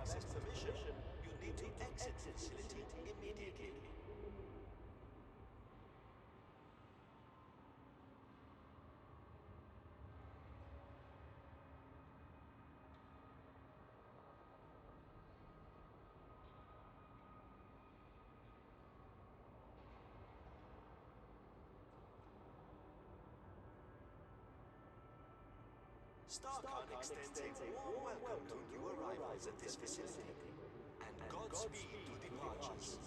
access permission, you need to exit the facility immediately. StarCon extends a warm welcome to new arrivals at this facility, and Godspeed to departures.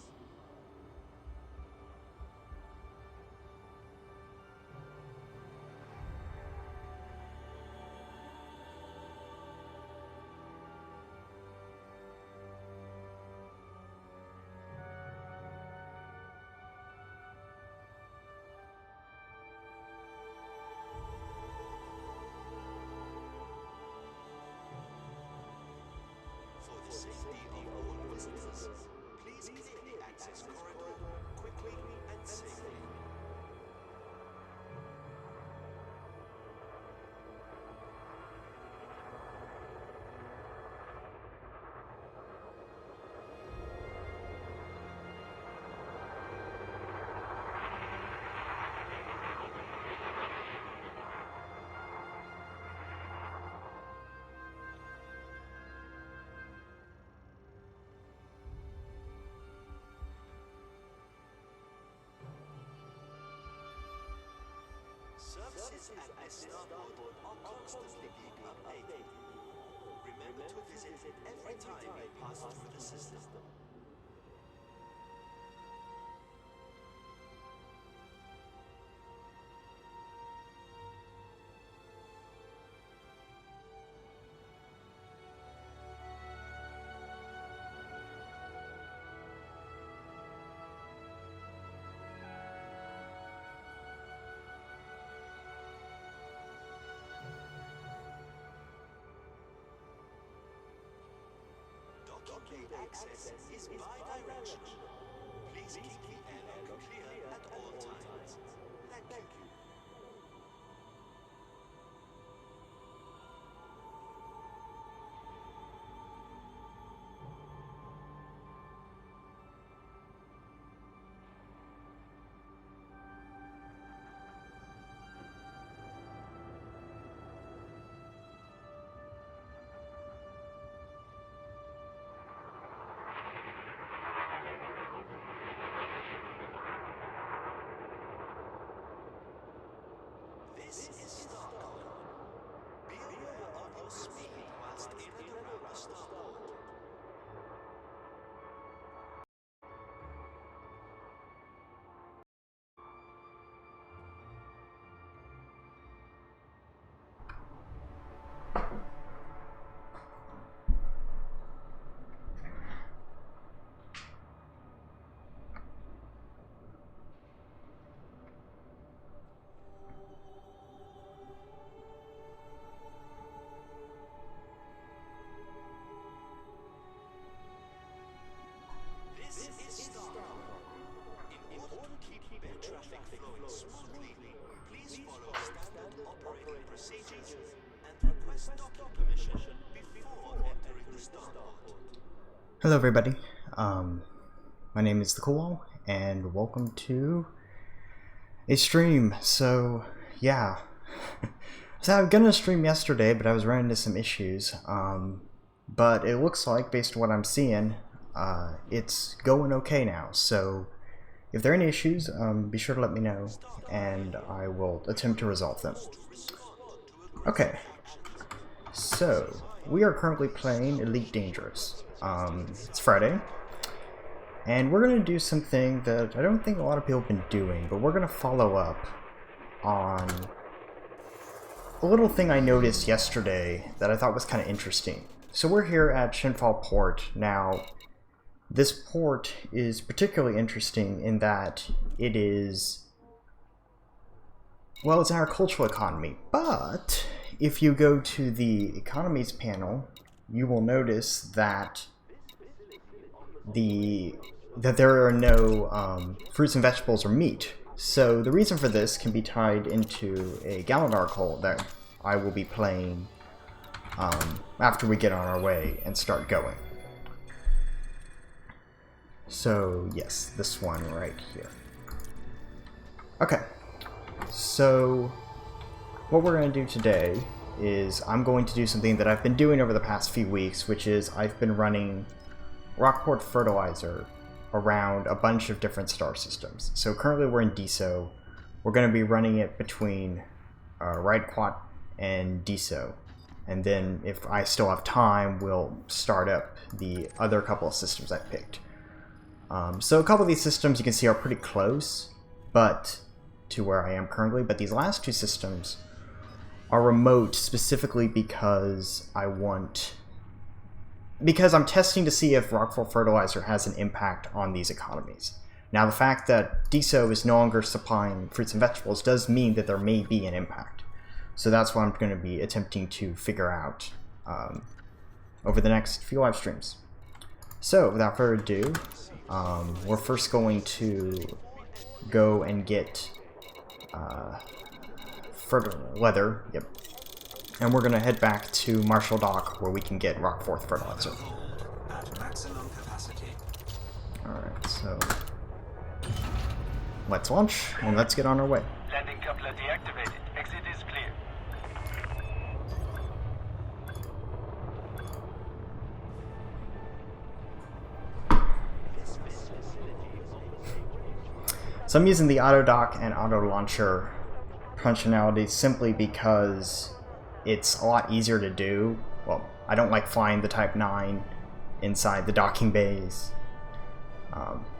For the safety of all visitors, please clear the access corridor quickly and safely. Services at the starboard are constantly being updated. Remember to visit every time you pass through the system. Docking access is bi-directional. Please keep the airlock clear at all times. Thank you. This is StarCon. Be aware of your speed whilst in and around the starboard. This is StarCon. In order to keep air traffic flowing smoothly, please follow standard operating procedures and request docking permission before entering the starboard. Hello everybody, my name is TheCoolWall, and welcome to a stream. So, yeah. So I was gonna stream yesterday, but I was running into some issues. But it looks like, based on what I'm seeing, it's going okay now. So, if there are any issues, be sure to let me know, and I will attempt to resolve them. Okay. So, we are currently playing Elite Dangerous. It's Friday, and we're going to do something that I don't think a lot of people have been doing, but we're going to follow up on a little thing I noticed yesterday that I thought was kind of interesting. So we're here at Shinfall Port. Now, this port is particularly interesting in that it is, well, it's an agricultural economy, but if you go to the economies panel, you will notice that there are no fruits and vegetables or meat. So the reason for this can be tied into a Gallant article that I will be playing after we get on our way and start going. So yes, this one right here. Okay, so what we're going to do today is I'm going to do something that I've been doing over the past few weeks, which is I've been running Rockport fertilizer around a bunch of different star systems. So currently we're in DSO. We're going to be running it between Quat and DSO. And then if I still have time, we'll start up the other couple of systems I picked. So a couple of these systems you can see are pretty close to where I am currently, but these last two systems are remote specifically because I'm testing to see if rockfall fertilizer has an impact on these economies. Now the fact that DSO is no longer supplying fruits and vegetables does mean that there may be an impact. So that's what I'm going to be attempting to figure out over the next few live streams. So without further ado, we're first going to go and get leather, yep. And we're going to head back to Marshall Dock where we can get Rockforth fertilizer. At maximum capacity. Alright, so let's launch and let's get on our way. Landing coupler deactivated. Exit is clear. So I'm using the auto dock and auto launcher functionality simply because it's a lot easier to do. Well, I don't like flying the Type 9 inside the docking bays.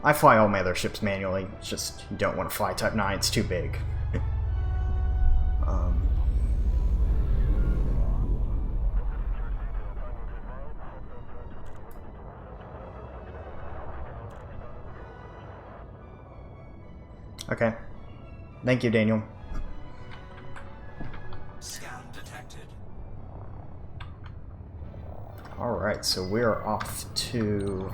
I fly all my other ships manually. It's just you don't want to fly Type 9, it's too big. Okay. Thank you, Daniel. Scan detected. Alright, so we're off to...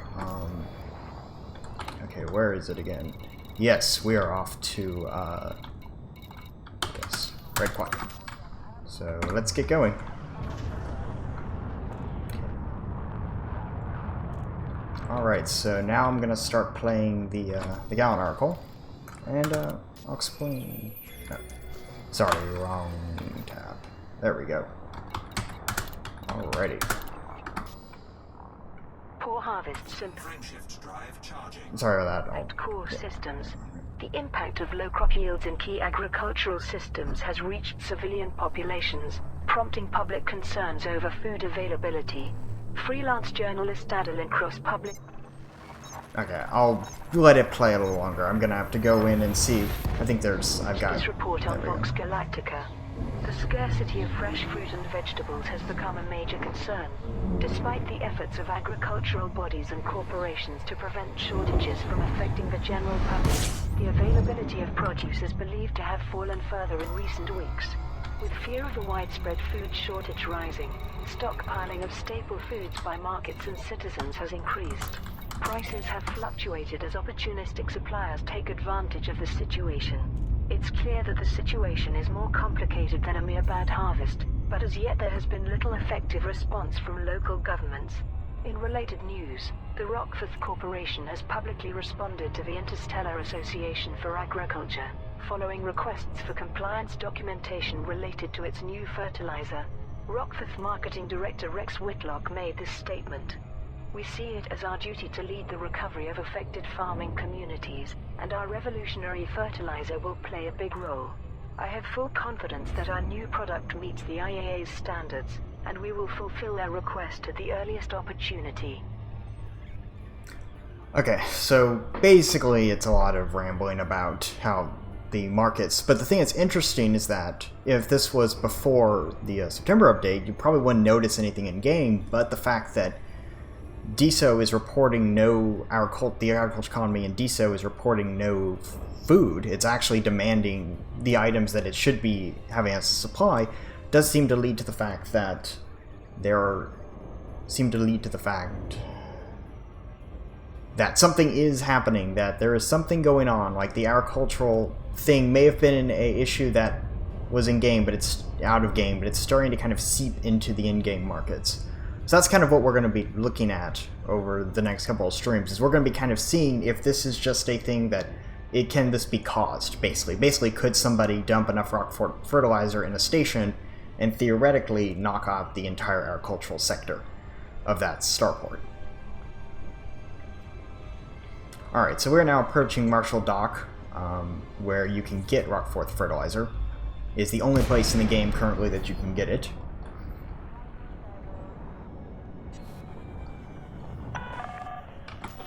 okay, where is it again? Yes, we are off to... yes, Red Quad. So let's get going. Alright, so now I'm gonna start playing the Gallon Oracle. And I'll explain. No. Sorry, wrong tab. There we go. Alrighty. Poor harvest symptoms Frameshift drive charging. Sorry about that. affect core systems. The impact of low crop yields in key agricultural systems has reached civilian populations, prompting public concerns over food availability. Freelance journalist Adeline Cross public. Okay, I'll let it play a little longer. I'm gonna have to go in and see. I think I've got This report on there we go. Vox Galactica. The scarcity of fresh fruit and vegetables has become a major concern. Despite the efforts of agricultural bodies and corporations to prevent shortages from affecting the general public, the availability of produce is believed to have fallen further in recent weeks. With fear of a widespread food shortage rising, stockpiling of staple foods by markets and citizens has increased. Prices have fluctuated as opportunistic suppliers take advantage of the situation. It's clear that the situation is more complicated than a mere bad harvest, but as yet there has been little effective response from local governments. In related news, the Rockforth Corporation has publicly responded to the Interstellar Association for Agriculture, following requests for compliance documentation related to its new fertilizer. Rockforth Marketing Director Rex Whitlock made this statement. We see it as our duty to lead the recovery of affected farming communities, and our revolutionary fertilizer will play a big role. I have full confidence that our new product meets the IAA's standards, and we will fulfill their request at the earliest opportunity. Okay, so basically it's a lot of rambling about how the markets, but the thing that's interesting is that if this was before the September update, you probably wouldn't notice anything in game, but the fact that DSO is reporting the agriculture economy in DSO is reporting no food, it's actually demanding the items that it should be having as a supply, does seem to lead to the fact that that something is happening, that there is something going on. Like the agricultural thing may have been an issue that was in game, but it's out of game, but it's starting to kind of seep into the in-game markets. So that's kind of what we're going to be looking at over the next couple of streams, is we're going to be kind of seeing if this is just a thing that can this be caused, basically. Basically, could somebody dump enough rock fertilizer in a station and theoretically knock out the entire agricultural sector of that starport? Alright, so we're now approaching Marshall Dock, where you can get Rockforth fertilizer. It's the only place in the game currently that you can get it.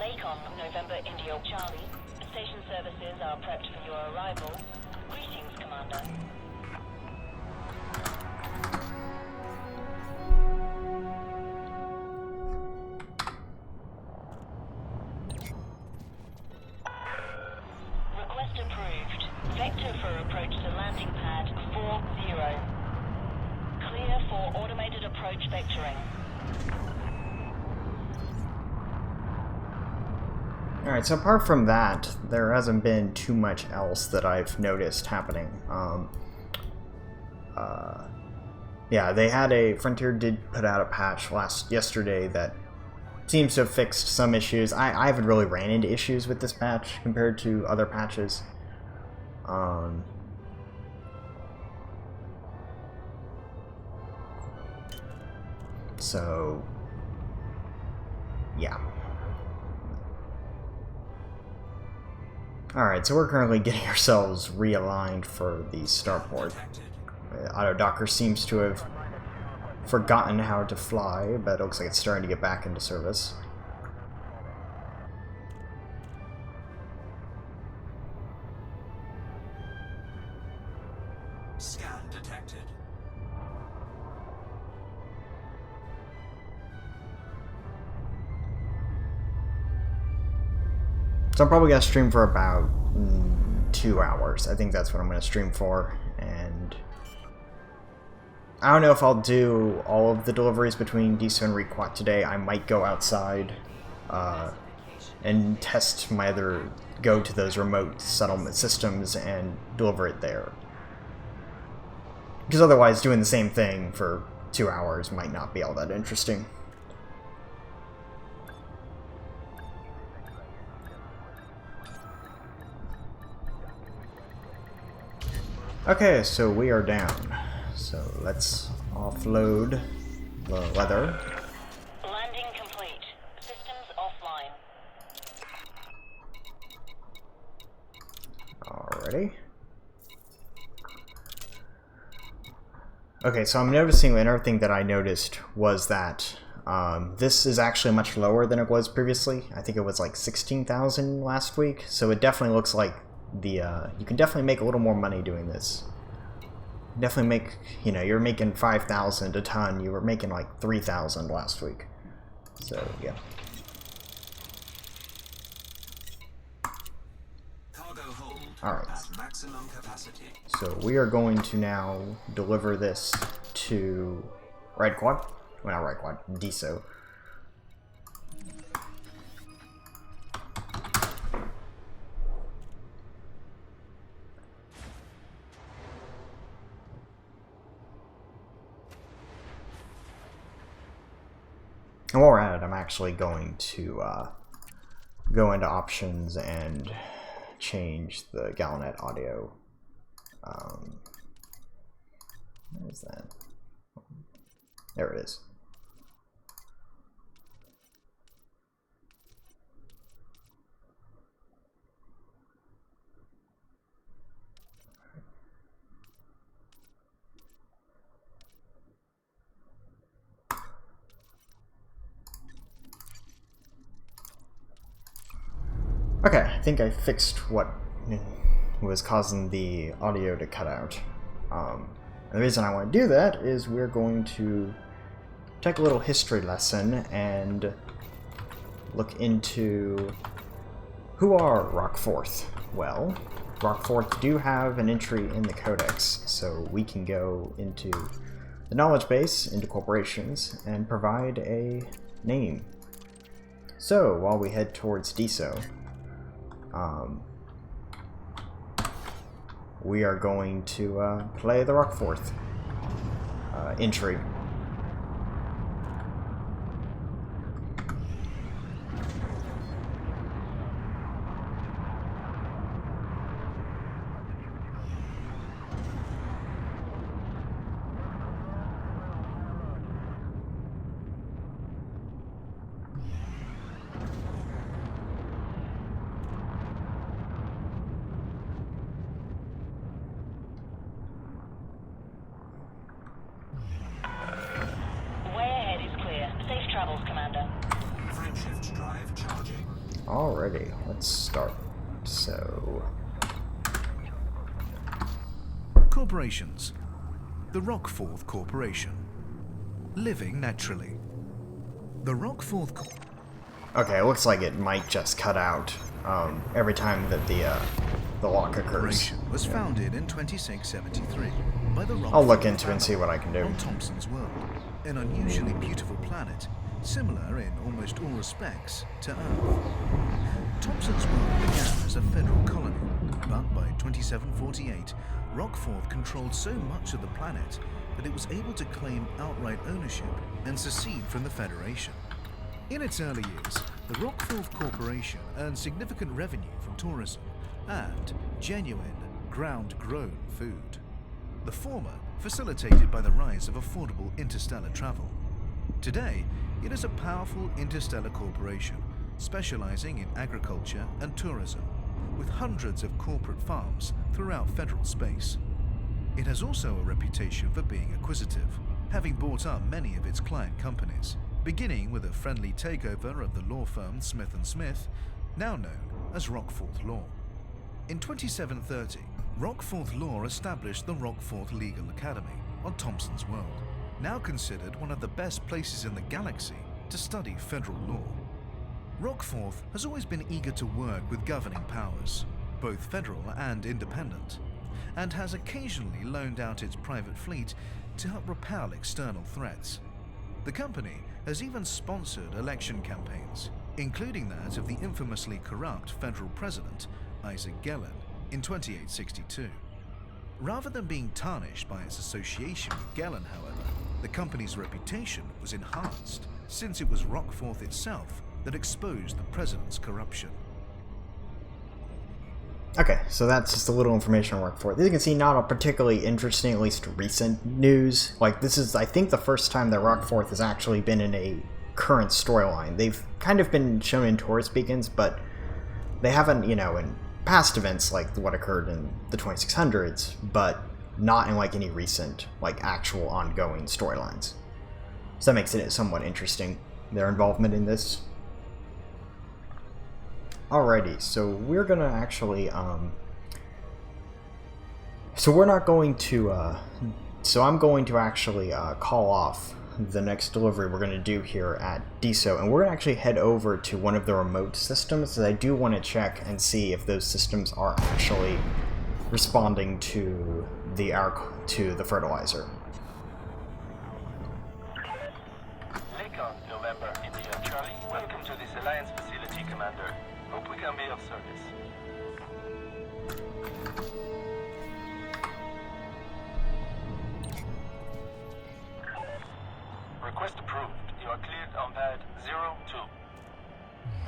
Lakon, November India Charlie. Station services are prepped for your arrival. Greetings, Commander. Request approved. Vector for approach to landing pad 40. Clear for automated approach vectoring. Alright, so apart from that, there hasn't been too much else that I've noticed happening. Yeah, they had Frontier did put out a patch yesterday that seems to have fixed some issues. I haven't really ran into issues with this patch compared to other patches. So, yeah. Alright, so we're currently getting ourselves realigned for the starport. Auto Docker seems to have forgotten how to fly, but it looks like it's starting to get back into service. Scan detected. So I'm probably going to stream for about 2 hours. I think that's what I'm going to stream for, and I don't know if I'll do all of the deliveries between Deso and Requat today. I might go outside and test go to those remote settlement systems and deliver it there. Because otherwise doing the same thing for 2 hours might not be all that interesting. Okay, so we are down. So let's offload the leather. Landing complete. Systems offline. Alrighty. Okay, so I'm noticing another thing that I noticed was that this is actually much lower than it was previously. I think it was like 16,000 last week, so it definitely looks like you can definitely make a little more money doing this. Definitely make, you're making 5,000 a ton. You were making like 3,000 last week. So, yeah. Cargo hold Alright. at maximum capacity. So we are going to now deliver this to Red Quad. Well, not Red Quad, Deso. And while we're at it, I'm actually going to go into options and change the Gallinet audio. Where is that? There it is. Okay, I think I fixed what was causing the audio to cut out. And the reason I want to do that is we're going to take a little history lesson and look into who are Rockforth. Well, Rockforth do have an entry in the Codex, so we can go into the knowledge base, into corporations, and provide a name. So, while we head towards Deso, we are going to play the Rockforth entry. travels, Commander. Frameshift drive charging. Alrighty, let's start. So, Corporations. The Rockforth Corporation. Living naturally. The Rockforth okay, it looks like it might just cut out every time that the lock occurs. Corporation was founded in 2673 by the I'll look Rockforth into it and see family what I can do. on Thompson's World, an unusually beautiful planet, similar in almost all respects to Earth. Thompson's World began as a federal colony, but by 2748, Rockforth controlled so much of the planet that it was able to claim outright ownership and secede from the Federation. In its early years, the Rockforth Corporation earned significant revenue from tourism and genuine, ground-grown food. The former facilitated by the rise of affordable interstellar travel. Today, it is a powerful interstellar corporation specializing in agriculture and tourism, with hundreds of corporate farms throughout federal space. It has also a reputation for being acquisitive, having bought up many of its client companies, beginning with a friendly takeover of the law firm Smith & Smith, now known as Rockforth Law. In 2730, Rockforth Law established the Rockforth Legal Academy on Thompson's World, now considered one of the best places in the galaxy to study federal law. Rockforth has always been eager to work with governing powers, both federal and independent, and has occasionally loaned out its private fleet to help repel external threats. The company has even sponsored election campaigns, including that of the infamously corrupt federal president, Isaac Gellin, in 2862. Rather than being tarnished by its association with Gellin, however, the company's reputation was enhanced, since it was Rockforth itself that exposed the president's corruption. Okay, so that's just a little information on Rockforth. As you can see, not a particularly interesting, at least recent news. Like, this is, I think, the first time that Rockforth has actually been in a current storyline. They've kind of been shown in tourist beacons, but they haven't, you know, in past events like what occurred in the 2600s, but not in, like, any recent, like, actual ongoing storylines. So that makes it somewhat interesting, their involvement in this. Alrighty, so we're gonna actually, so we're not going to, so I'm going to actually call off the next delivery we're gonna do here at DSO, and we're gonna actually head over to one of the remote systems, as I do want to check and see if those systems are actually responding to the fertilizer. Lincoln, November, India, Charlie. Welcome to this Alliance facility, Commander. Hope we can be of service. Request approved. You are cleared on pad 02.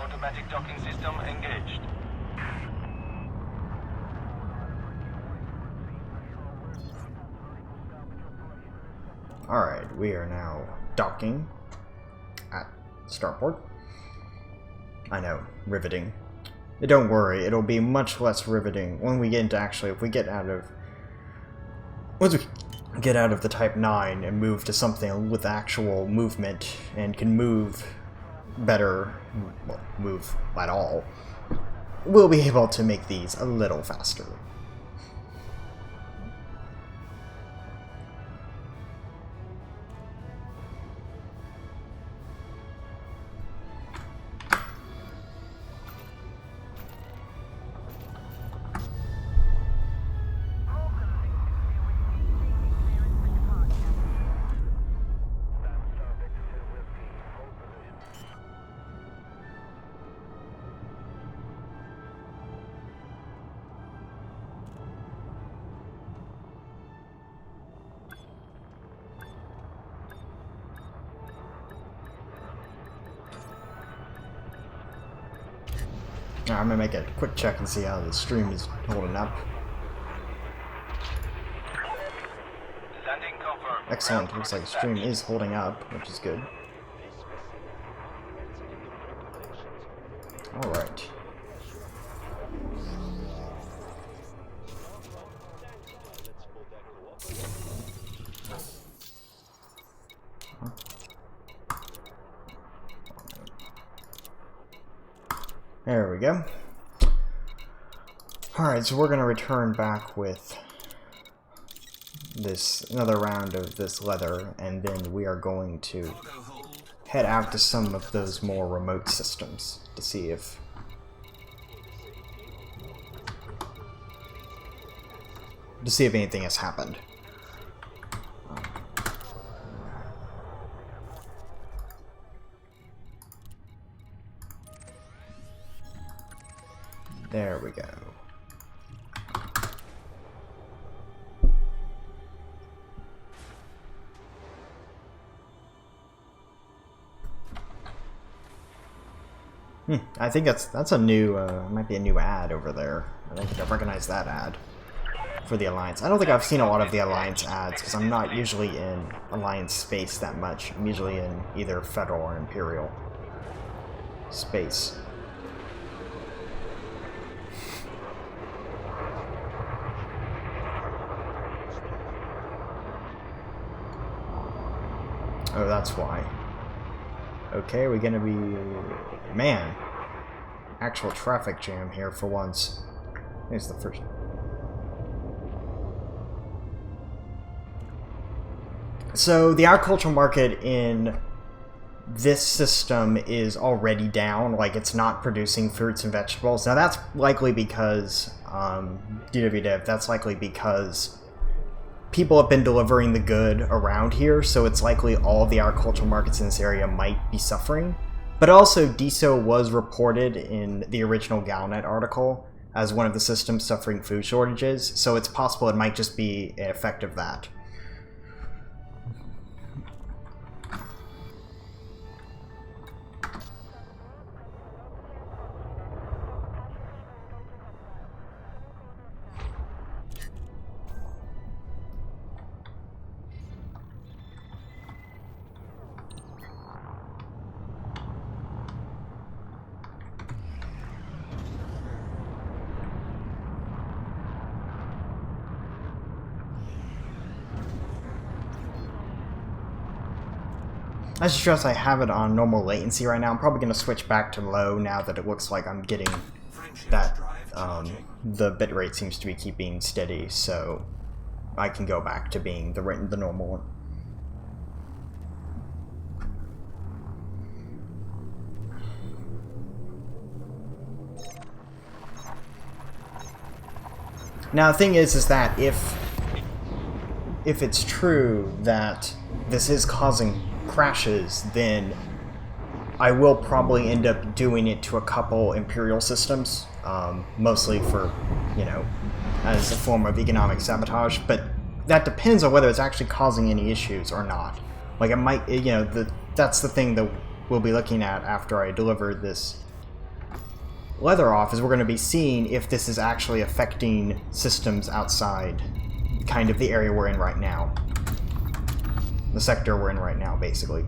Automatic docking system engaged. Alright, we are now docking at starport. I know, riveting. Don't worry, it'll be much less riveting when we get into once we get out of the Type 9 and move to something with actual movement and can move better, well, move at all, we'll be able to make these a little faster. Now, I'm gonna make a quick check and see how the stream is holding up. Landing confirmed. Excellent, looks like the stream is holding up, which is good. Alright. There we go. Alright, so we're going to return back with another round of this leather, and then we are going to head out to some of those more remote systems to see if anything has happened. There we go. I think that's a new, might be a new ad over there. I don't think I've recognized that ad for the Alliance. I don't think I've seen a lot of the Alliance ads, because I'm not usually in Alliance space that much. I'm usually in either Federal or Imperial space. Oh, that's why. Okay, are we gonna be... Man! Actual traffic jam here for once. Here's the first... So, the agricultural market in this system is already down. Like, it's not producing fruits and vegetables. Now, that's likely because... DWDev, that's likely because... people have been delivering the good around here, so it's likely all of the agricultural markets in this area might be suffering. But also, DSO was reported in the original Galnet article as one of the systems suffering food shortages, so it's possible it might just be an effect of that. I should stress I have it on normal latency right now. I'm probably going to switch back to low now that it looks like I'm getting that, the bitrate seems to be keeping steady, so I can go back to being the normal one. Now the thing is that if it's true that this is causing crashes, then I will probably end up doing it to a couple Imperial systems, mostly for, you know, as a form of economic sabotage, but that depends on whether it's actually causing any issues or not. Like, it might, you know, that's the thing that we'll be looking at after I deliver this leather off, is we're going to be seeing if this is actually affecting systems outside kind of the area we're in right now. The sector we're in right now, basically.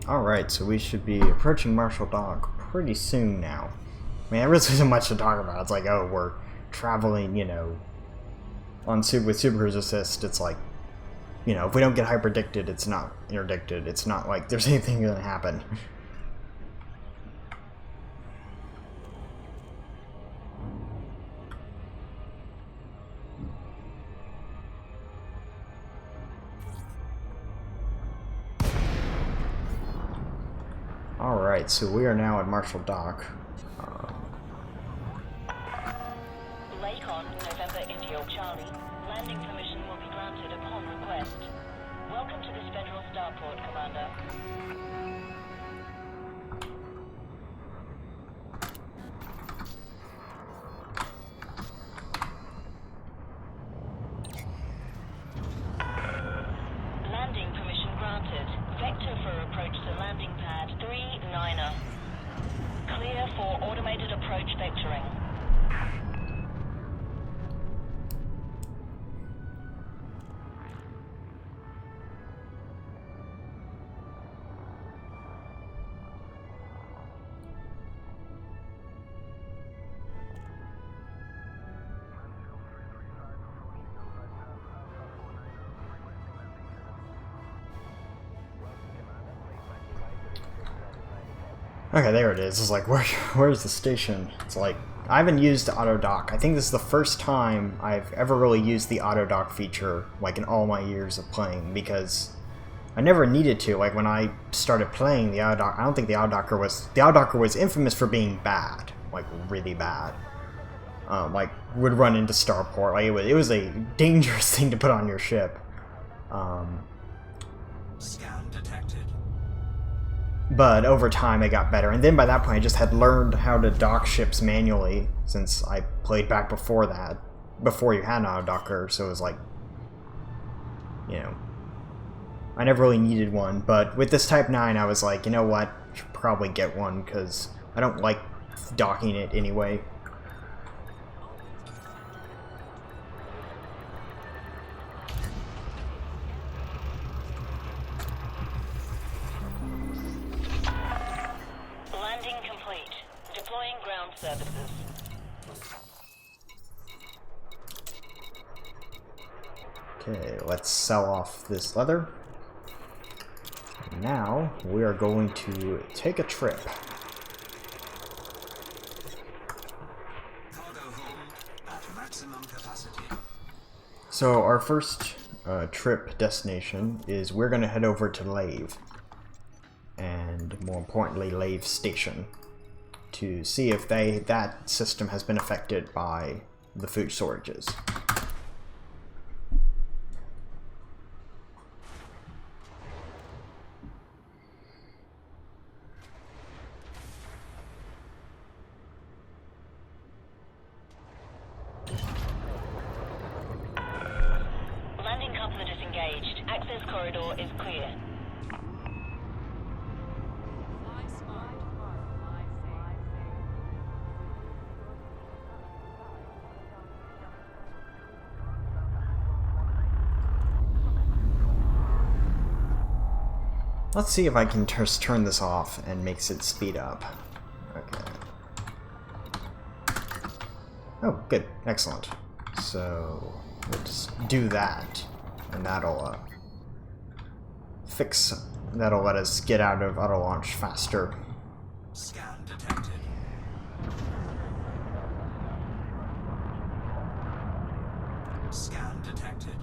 Alright, so we should be approaching Marshall Dock pretty soon now. I mean, there really isn't much to talk about. It's like, oh, we're traveling, you know, with Super Cruise Assist. It's like, you know, if we don't get hyperdicted, it's not interdicted. It's not like there's anything gonna happen. Alright, so we are now at Marshall Dock. Lakon, November India Charlie. Landing permission will be granted upon request. Welcome to this federal starport, Commander. Landing permission granted. Vector for approach to landing pad 39er. Clear for automated approach vectoring. Okay, there it is. It's like, where's the station? It's like, I haven't used the auto dock. I think this is the first time I've ever really used the auto dock feature, like in all my years of playing, because I never needed to. Like when I started playing the auto dock, I don't think the auto docker was infamous for being bad, like really bad. Like would run into starport. Like it was a dangerous thing to put on your ship. Scan detected. But over time it got better, and then by that point I just had learned how to dock ships manually, since I played back before that, before you had an auto docker, so it was like, you know, I never really needed one. But with this Type 9 I was like, you know what, I should probably get one, because I don't like docking it anyway. Services. Okay, let's sell off this leather. Now we are going to take a trip. Cargo hold at maximum capacity. So our first trip destination is we're going to head over to Lave, and more importantly Lave Station, to see if that system has been affected by the food shortages. Landing coupler disengaged. Access corridor is clear. Let's see if I can just turn this off and makes it speed up. Okay. Oh, good. Excellent. So, we'll just do that, and that'll that'll let us get out of auto launch faster. Scan detected. Scan detected.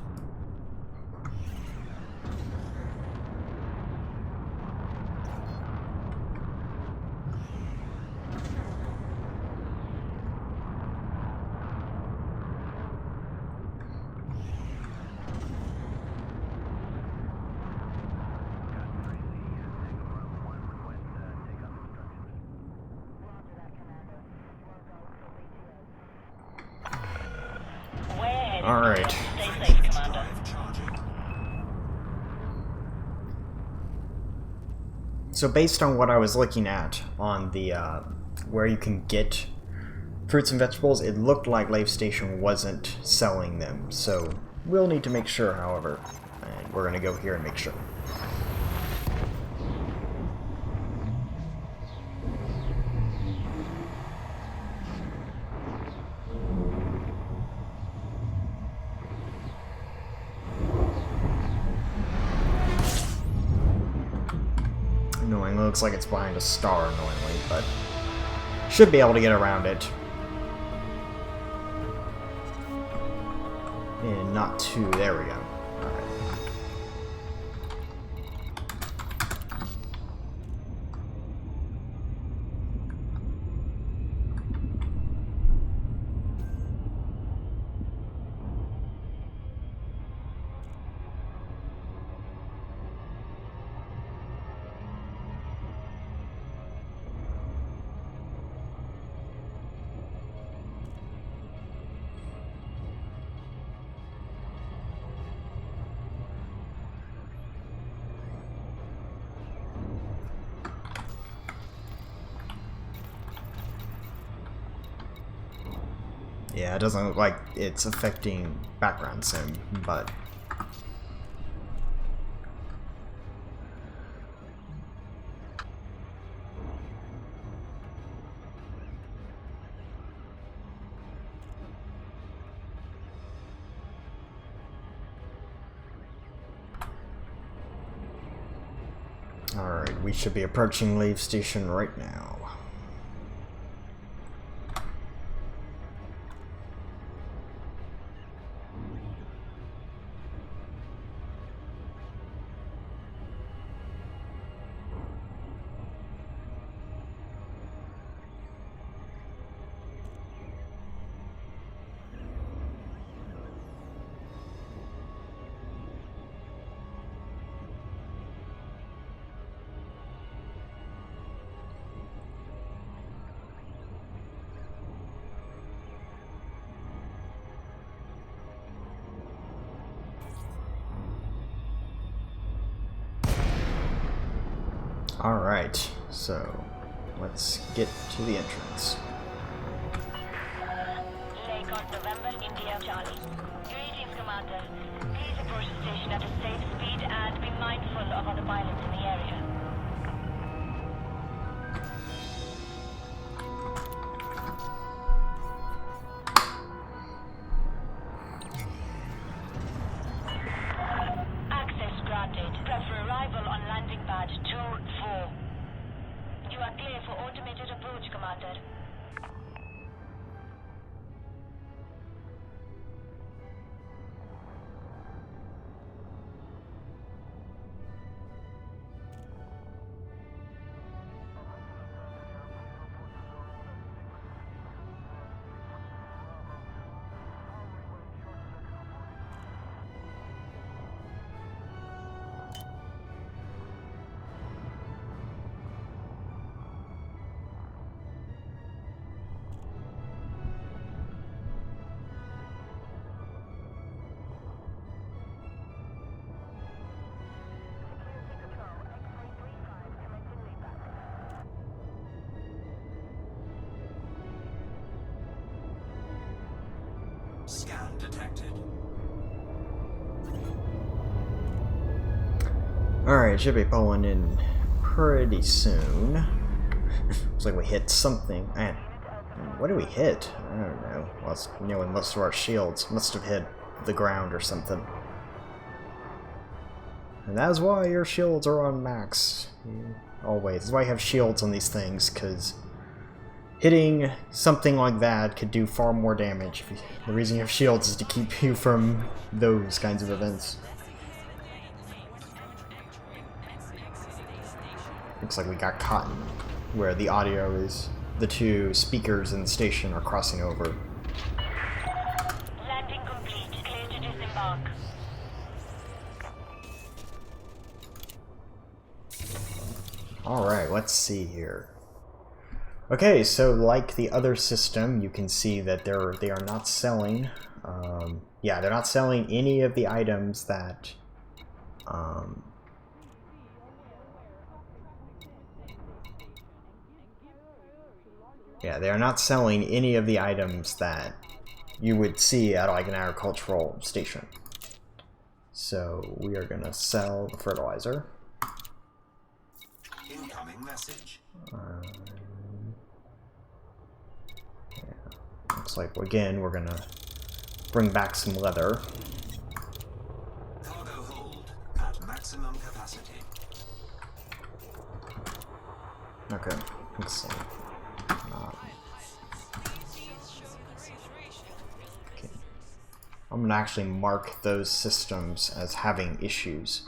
Alright. Stay safe, Commander. So based on what I was looking at on the where you can get fruits and vegetables, it looked like Lave Station wasn't selling them. So we'll need to make sure, however, and we're gonna go here and make sure. Annoyingly, looks like it's behind a star, annoyingly, but should be able to get around it. And not too, there we go. Alright. Yeah, it doesn't look like it's affecting background sim, but... Alright, we should be approaching Leave Station right now. Alright, so let's get to the entrance. Lake on November, India, Charlie. Greetings, Commander. Please approach the station at a safe speed and be mindful of other pilots in the area. Access granted. Prep for arrival on landing pad 2-4. You are clear for automated approach, Commander. Scan detected. Alright, should be pulling in pretty soon. Looks like we hit something. And what did we hit? I don't know. Well, it's, you know, with most of our shields. Must have hit the ground or something. And that's why your shields are on max. Always. That's why you have shields on these things, because hitting something like that could do far more damage. The reason you have shields is to keep you from those kinds of events. Looks like we got caught where the audio is. The two speakers in the station are crossing over. Landing complete. Clear to disembark. Alright, let's see here. Okay, so like the other system, you can see that they are not selling. Yeah, they're not selling any of the items that. Yeah, they are not selling any of the items that you would see at like an agricultural station. So we are gonna sell the fertilizer. Incoming message. Yeah. Looks like again we're gonna bring back some leather. Cargo hold at maximum capacity. Okay, let's see. Okay. I'm gonna actually mark those systems as having issues.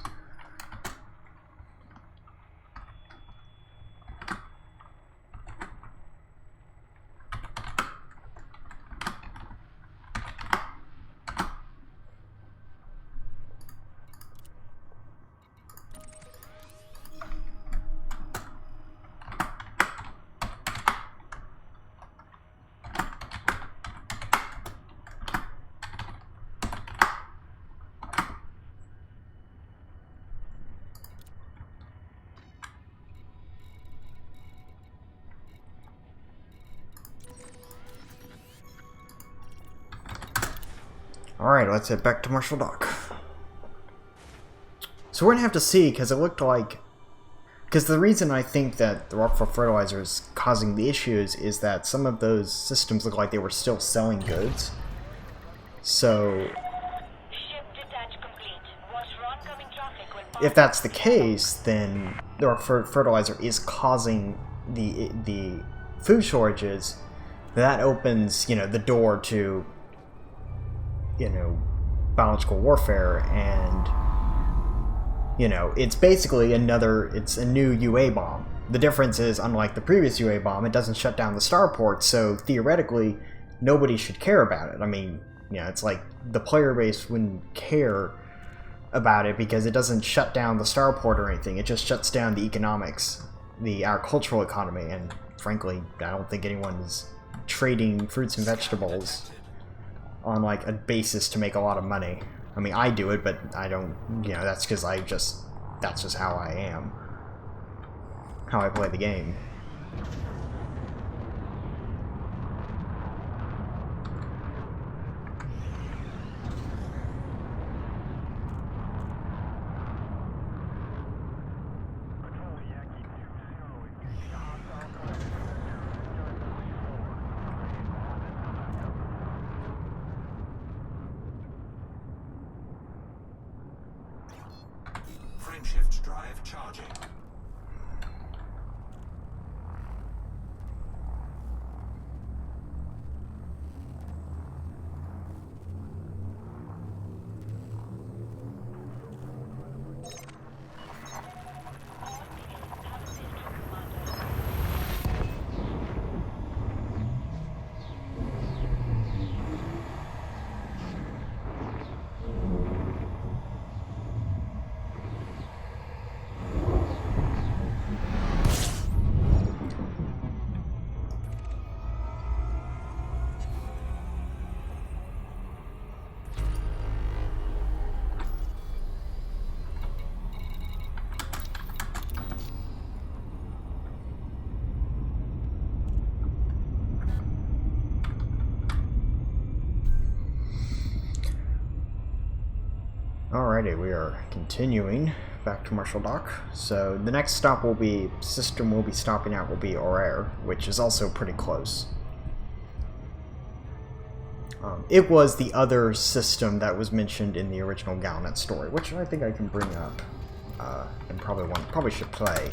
Alright, let's head back to Marshall Dock. So we're gonna have to see, because it looked like... Because the reason I think that the Rockford fertilizer is causing the issues is that some of those systems look like they were still selling goods. So... if that's the case, then the Rockford fertilizer is causing the food shortages. That opens, you know, the door to, you know, biological warfare, and, you know, it's basically it's a new UA bomb. The difference is, unlike the previous UA bomb, it doesn't shut down the starport, so theoretically, nobody should care about it. I mean, you know, it's like the player base wouldn't care about it because it doesn't shut down the starport or anything. It just shuts down the economics, the agricultural economy, and frankly, I don't think anyone is trading fruits and vegetables on like a basis to make a lot of money. I mean, I do it, but I don't, you know, that's because that's just how I am, how I play the game. Frameshift drive charging. Alrighty, we are continuing back to Marshall Dock. So the next stop will be, system we'll be stopping at will be Auraire, which is also pretty close. It was the other system that was mentioned in the original Galnet story, which I think I can bring up and probably should play.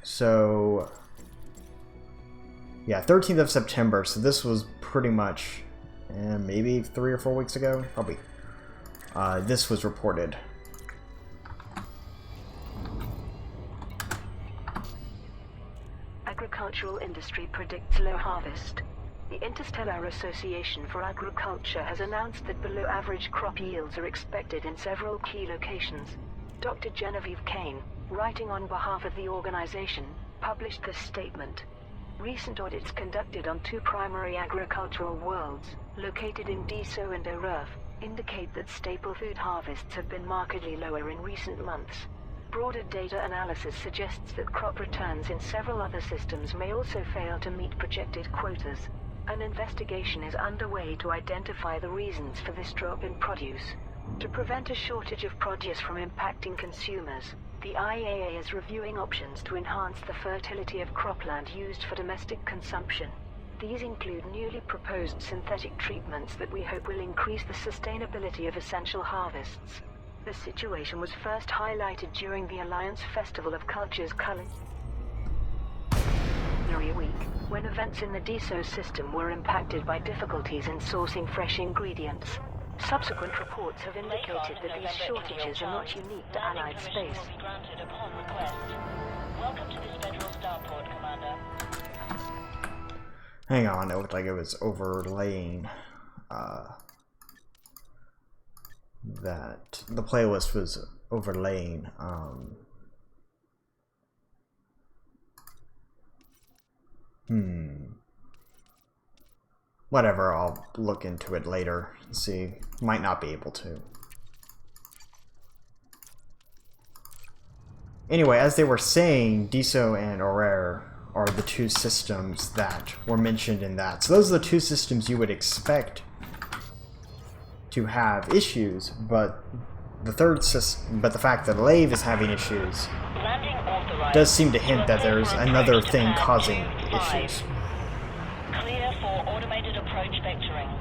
So yeah, 13th of September. So this was pretty much. And maybe 3 or 4 weeks ago, probably. This was reported. Agricultural industry predicts low harvest. The Interstellar Association for Agriculture has announced that below average crop yields are expected in several key locations. Dr. Genevieve Kane, writing on behalf of the organization, published this statement. Recent audits conducted on 2 primary agricultural worlds, located in Diso and Auraire, indicate that staple food harvests have been markedly lower in recent months. Broader data analysis suggests that crop returns in several other systems may also fail to meet projected quotas. An investigation is underway to identify the reasons for this drop in produce. To prevent a shortage of produce from impacting consumers, the IAA is reviewing options to enhance the fertility of cropland used for domestic consumption. These include newly proposed synthetic treatments that we hope will increase the sustainability of essential harvests. The situation was first highlighted during the Alliance Festival of Culture's Culinary Week, when events in the Diso system were impacted by difficulties in sourcing fresh ingredients. Subsequent reports have indicated that these shortages are not unique to Allied space. Welcome to this federal starport, Commander. Hang on, it looked like it was overlaying that the playlist was overlaying whatever, I'll look into it later and see. Might not be able to. Anyway, as they were saying, Diso and Auraire are the two systems that were mentioned in that. So those are the two systems you would expect to have issues, but the third system, but the fact that Lave is having issues Landing authorized. does seem to hint that there's Clear for another approach to thing pad causing 25. issues. Clear for automated approach vectoring.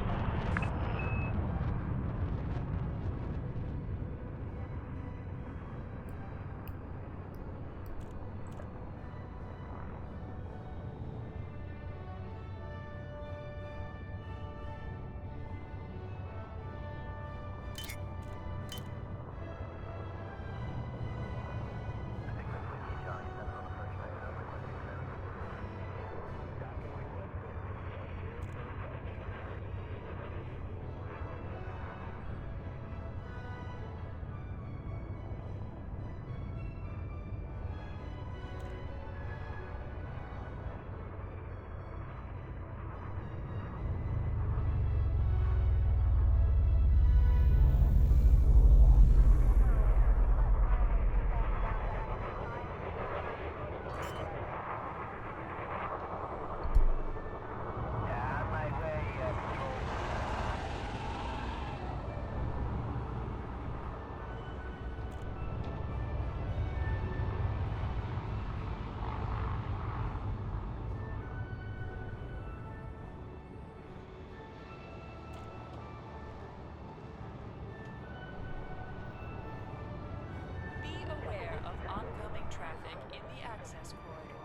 Be aware of oncoming traffic in the access corridor.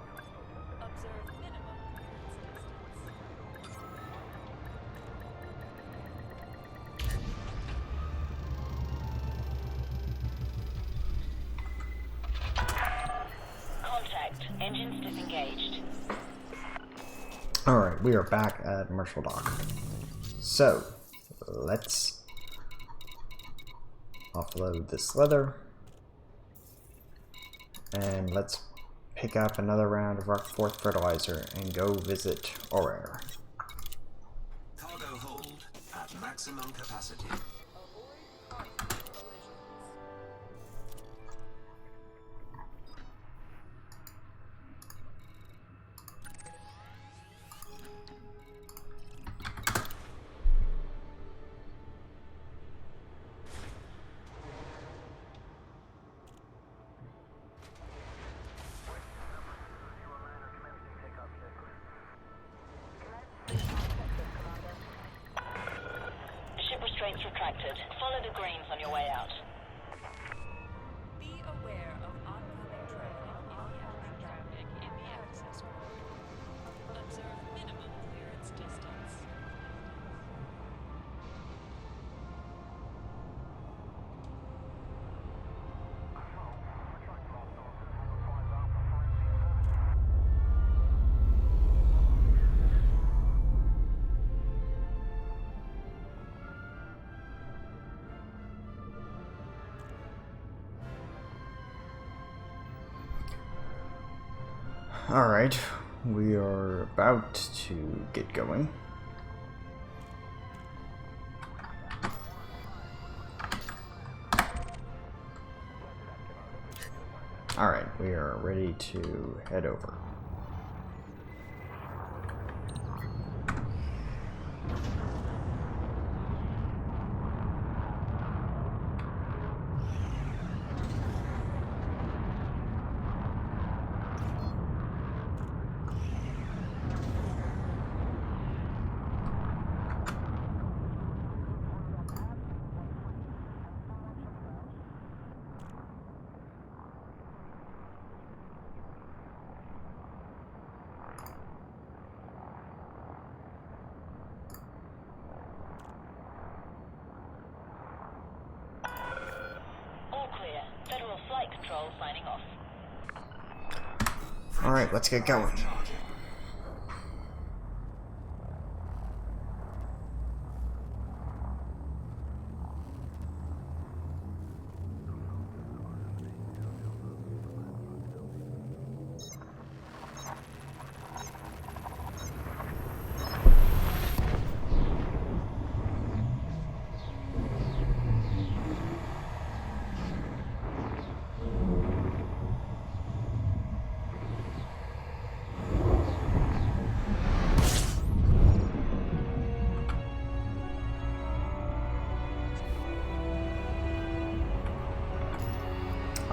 Observe minimum clearance distance. Contact. Engines disengaged. Alright, we are back at Marshall Dock. So, let's offload this leather. And let's pick up another round of our fourth fertilizer and go visit Aurora. Cargo hold at maximum capacity. Ship restraints retracted. Follow the greens on your way out. Be aware of oncoming traffic in the access corridor. Observe minimum clearance distance. Alright, we are about to get going. Alright, we are ready to head over. All clear. Federal Flight Control signing off. Alright, let's get going.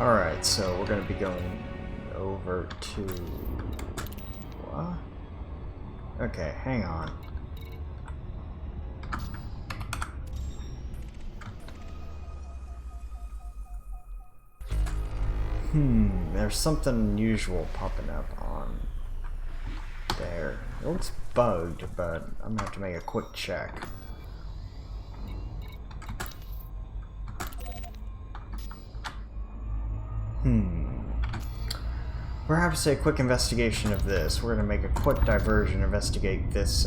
Alright, so we're gonna be going over to... What? Okay, hang on. There's something unusual popping up on there. It looks bugged, but I'm gonna have to make a quick check. Perhaps a quick investigation of this. We're gonna make a quick diversion, investigate this,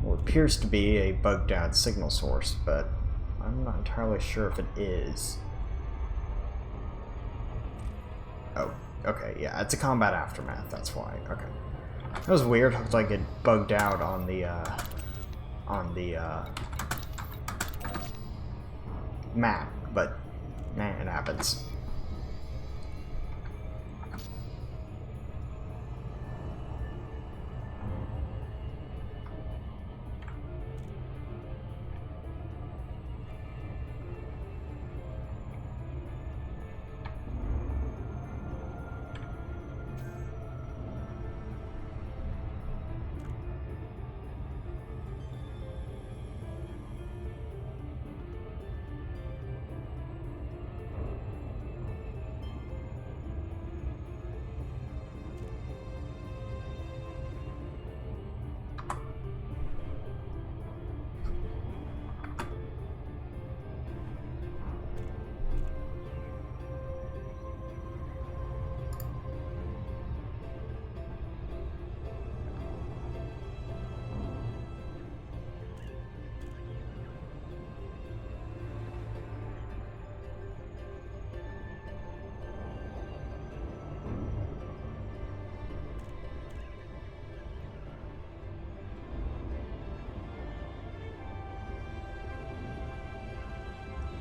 what appears to be a bugged out signal source, but I'm not entirely sure if it is. Oh, okay, yeah, it's a combat aftermath, that's why. Okay. That was weird, looked like it bugged out on the map, but man, it happens.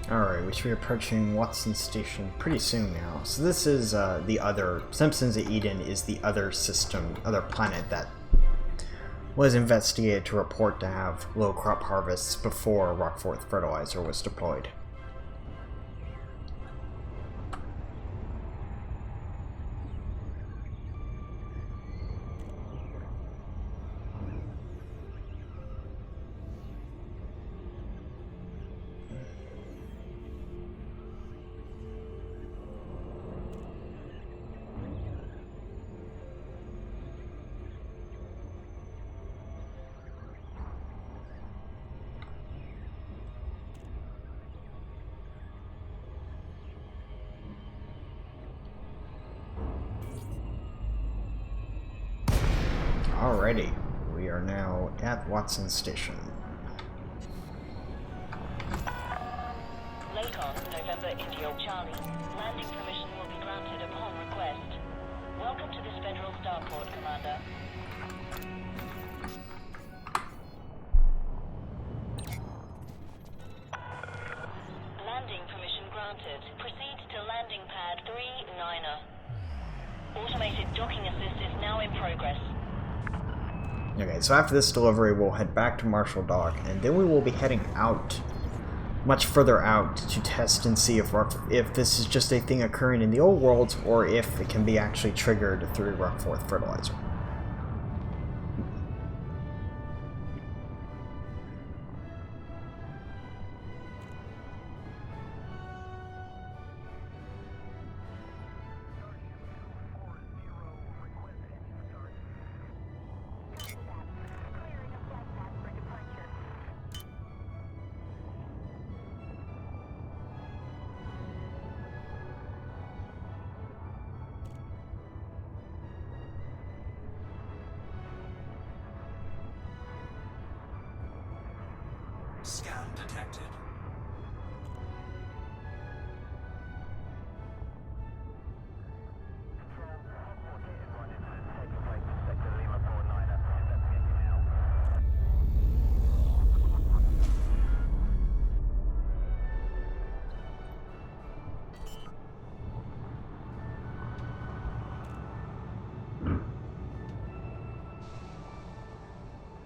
Alright, we should be approaching Watson Station pretty soon now. So this is the other, Simpsons of Eden is the other system, other planet that was investigated to report to have low crop harvests before Rockforth fertilizer was deployed. Alrighty, we are now at Watson Station. Lakon, November India Charlie. Landing permission will be granted upon request. Welcome to this Federal Starport, Commander. Landing permission granted. Proceed to landing pad 39er. Automated docking assist is now in progress. Okay, so after this delivery, we'll head back to Marshall Dock, and then we will be heading out, much further out, to test and see if this is just a thing occurring in the old world, or if it can be actually triggered through Rockforth fertilizer. Scan detected.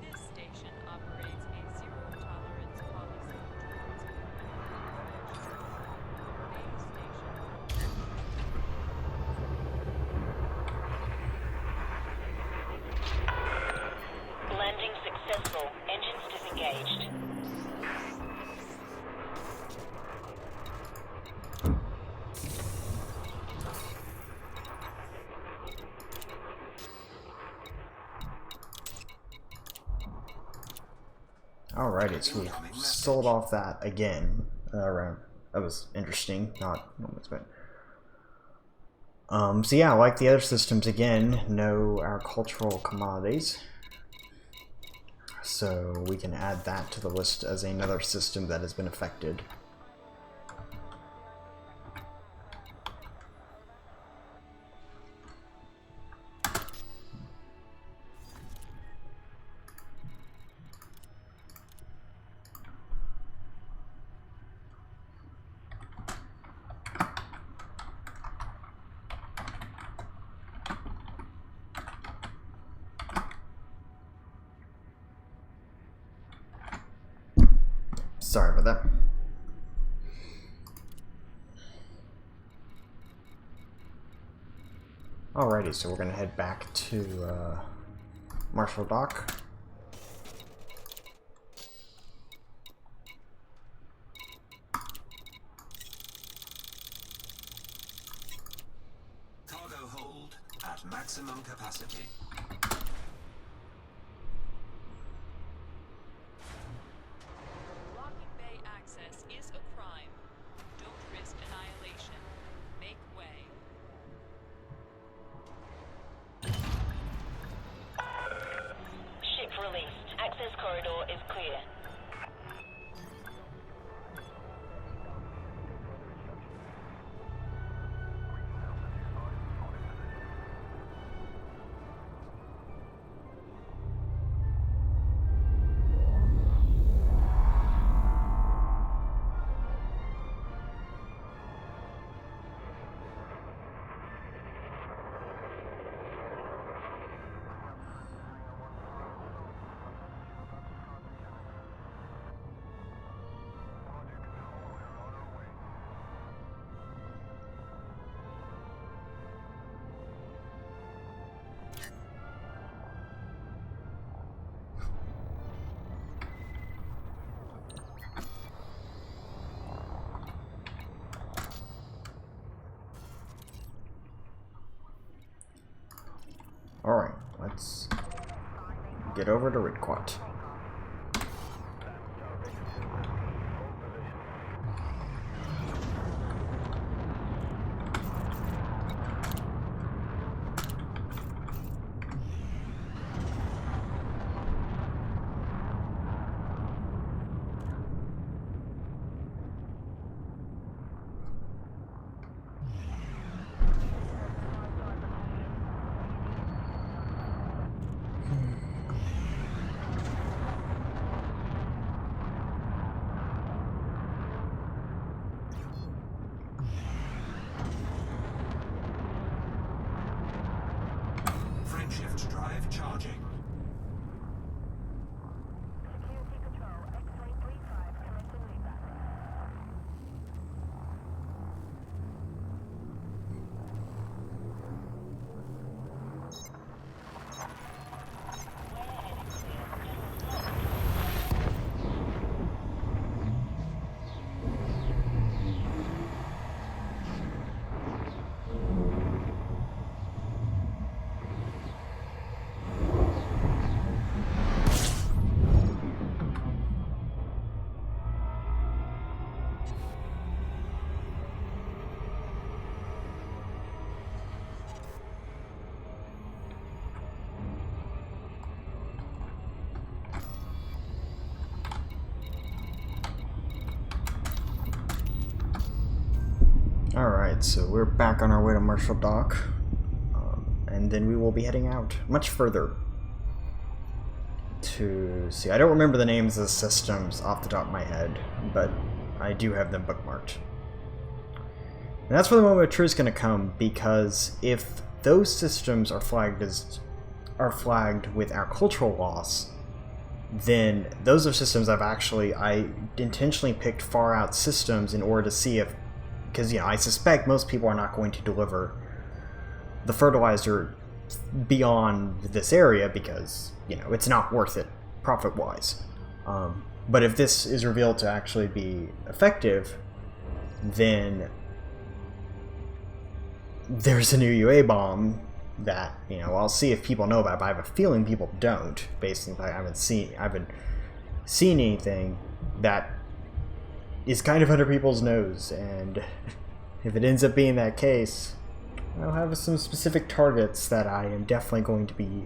This station operates a zero-tolerance policy. Alrighty, so we sold off that again. Around that was interesting, not moments, but so yeah, like the other systems again, no agricultural commodities. So we can add that to the list as another system that has been affected. Sorry about that. Alrighty, so we're gonna head back to Marshall Dock. Cargo hold at maximum capacity. Blocking bay access is a crime. Don't risk annihilation. Make way. Ship released. Access corridor is clear. Alright, let's get over to Ridquat. Frameshift drive charging. Security Control, X-ray 35, commencing reback. Alright, so we're back on our way to Marshall Dock, and then we will be heading out much further to see. I don't remember the names of the systems off the top of my head, but I do have them bookmarked. And that's where the moment of truth is going to come, because if those systems are flagged with agricultural loss, then those are systems I intentionally picked far out systems in order to see if, because I suspect most people are not going to deliver the fertilizer beyond this area because it's not worth it profit wise. But if this is revealed to actually be effective, then there's a new UA bomb that I'll see if people know about, but I have a feeling people don't, based on the fact I've been seen anything that is kind of under people's nose, and if it ends up being that case, I'll have some specific targets that I am definitely going to be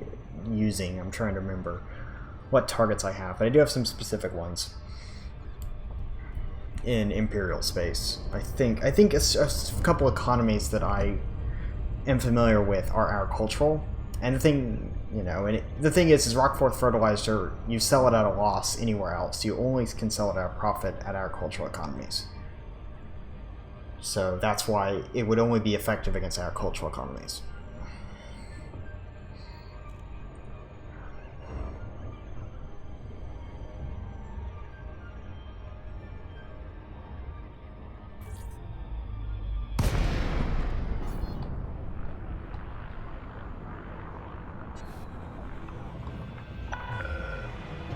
using. I'm trying to remember what targets I have, but I do have some specific ones in Imperial space. I think a couple economies that I am familiar with are agricultural, and the thing, you know, and the thing is Rockforth fertilizer, you sell it at a loss anywhere else. You only can sell it at a profit at agricultural economies. So that's why it would only be effective against agricultural economies.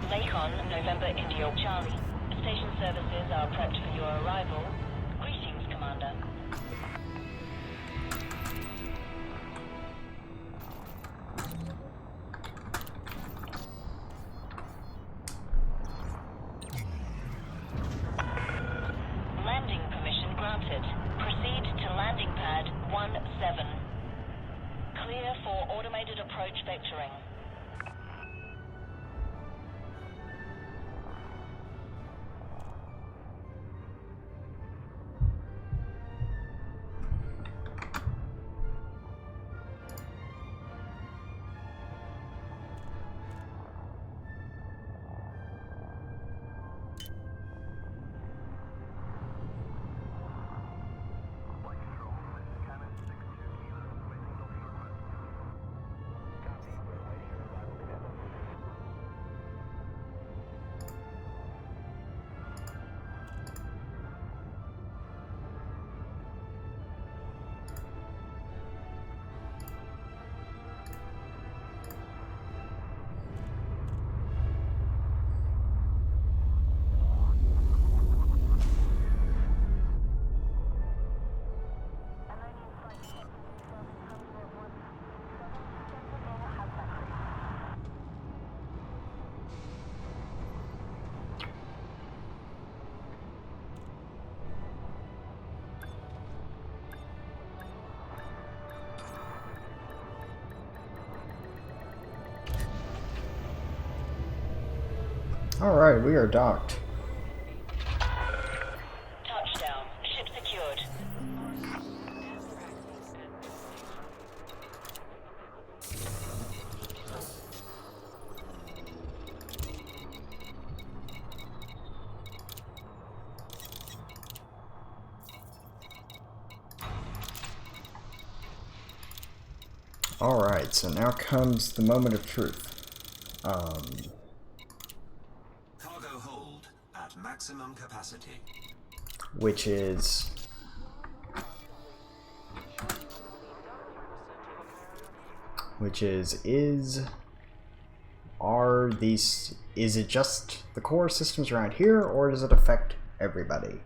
Lakon, November India Charlie. Station services are prepped for your arrival. Greetings, Commander. Landing permission granted. Proceed to landing pad 17. Clear for automated approach vectoring. Alright, we are docked. Touchdown. Ship secured. Alright, so now comes the moment of truth. Cargo hold at maximum capacity. Which is... is it just the core systems around here, or does it affect everybody?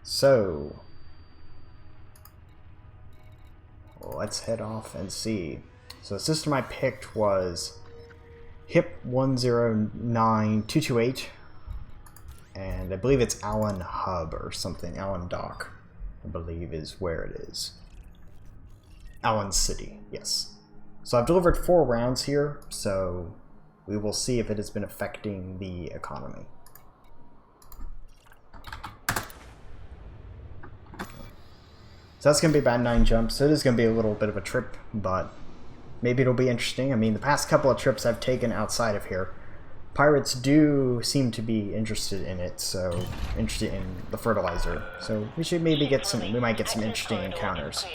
So, let's head off and see. So the system I picked was HIP 109228, and I believe it's Allen Hub or something. Allen Dock, I believe, is where it is. Allen City, yes. So I've delivered 4 rounds here, so we will see if it has been affecting the economy. So that's going to be about 9 jumps. So it is going to be a little bit of a trip, but maybe it'll be interesting. I mean, the past couple of trips I've taken outside of here, pirates do seem to be interested in it, so interested in the fertilizer. So we should maybe get some, we might get some interesting encounters.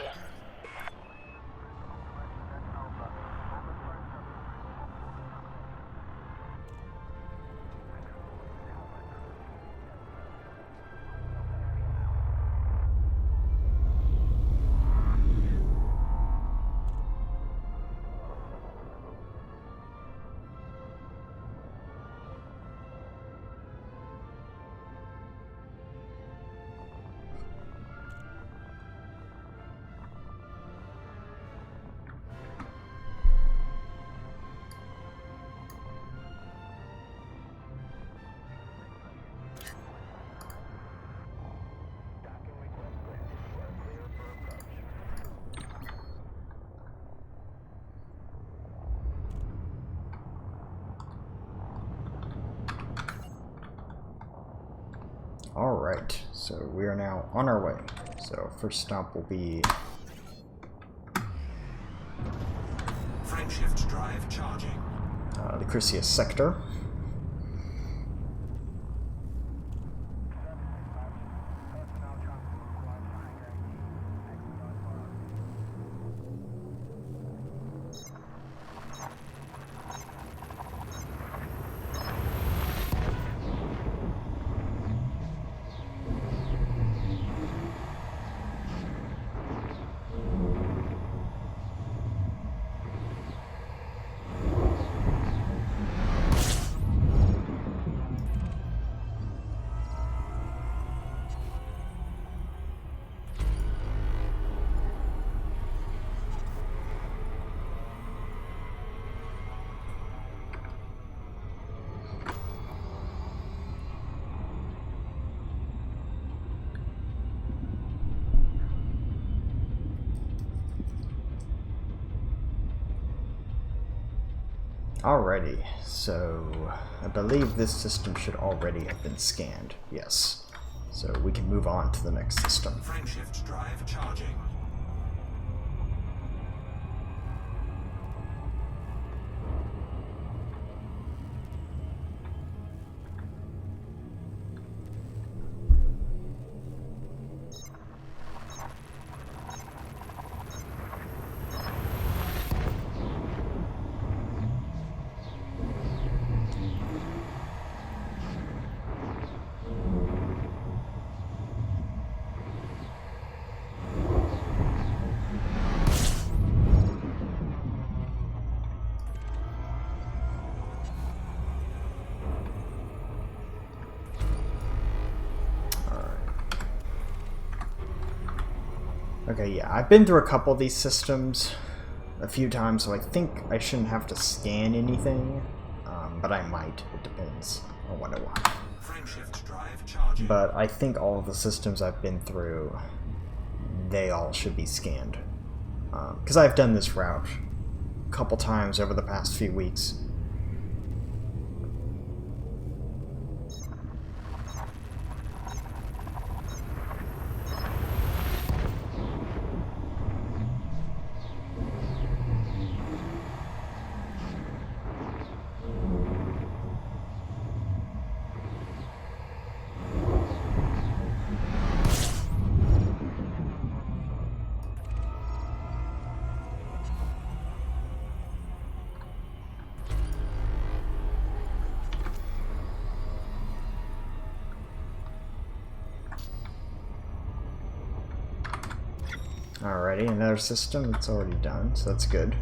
Alright, so we are now on our way. So first stop will be Frameshift drive charging. the Chrysius sector. Alrighty, so I believe this system should already have been scanned. Yes. So we can move on to the next system. Frameshift drive charging. Okay, yeah, I've been through a couple of these systems a few times, so I think I shouldn't have to scan anything, but I might. It depends on what I want. Frameshift drive charging. But I think all of the systems I've been through, they all should be scanned. Because I've done this route a couple times over the past few weeks. Alrighty, another system that's already done, so that's good.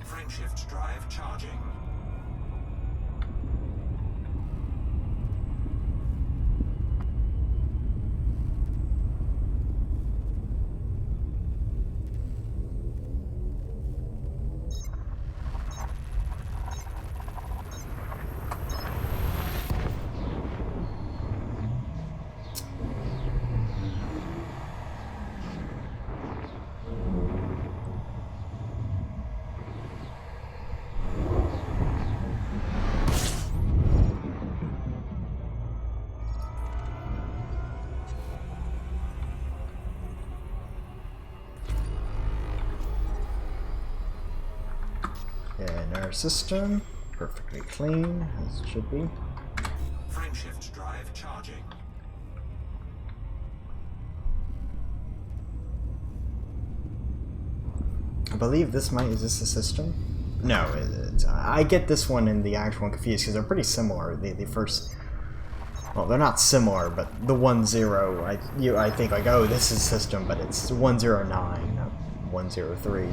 Frameshift drive charging. And our system, perfectly clean, as it should be. Frameshift drive charging. I believe this is this the system? No, I get this one and the actual one confused because they're pretty similar. The first, well, they're not similar, but the 1-0, I think like, oh, this is system, but it's 109, not 103.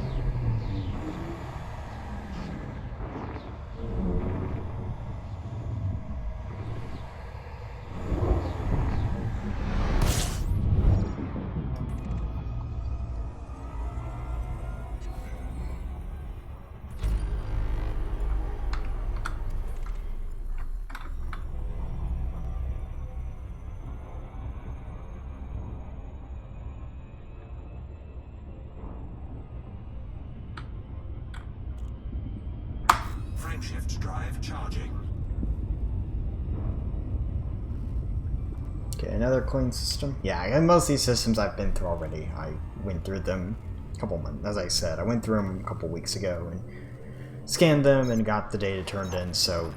Frameshift drive charging. Okay, another clean system. Yeah, and most of these systems I've been through already. I went through them a couple months, as I said, I went through them a couple weeks ago and scanned them and got the data turned in. So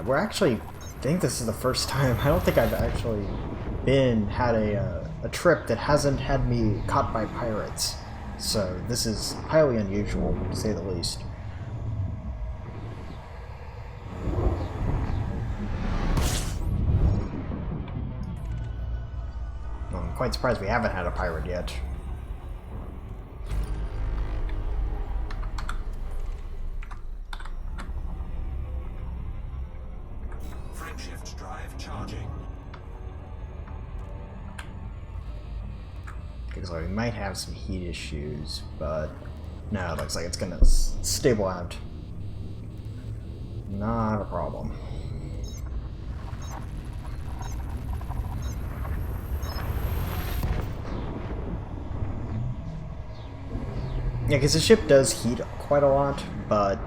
we're actually, I think this is the first time. I don't think I've actually had a trip that hasn't had me caught by pirates. So this is highly unusual, to say the least. I'm quite surprised we haven't had a pirate yet. Frameshift drive charging. Looks like we might have some heat issues, but no, it looks like it's gonna stable out. Not a problem. Yeah, because the ship does heat quite a lot, but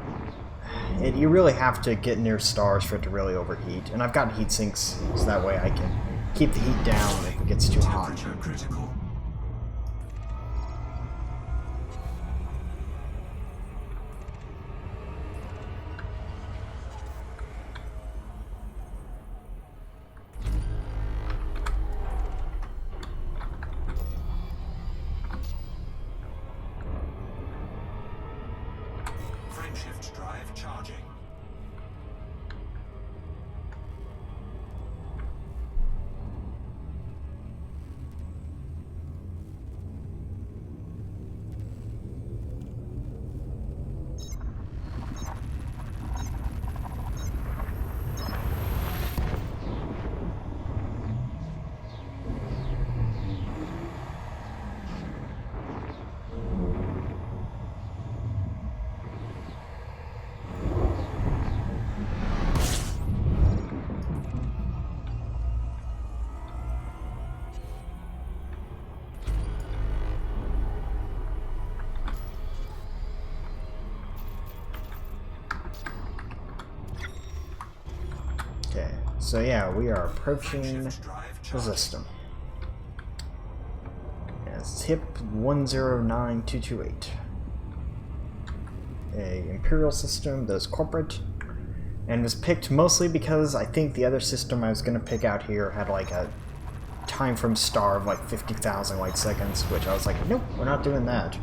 you really have to get near stars for it to really overheat. And I've got heat sinks, so that way I can keep the heat down if it gets too hot. Temperature critical. Frameshift drive charging. Okay, so yeah, we are approaching the system. It's HIP 109228. A Imperial system that is corporate, and was picked mostly because I think the other system I was going to pick out here had like a time from star of like 50,000 light seconds, which I was like, nope, we're not doing that.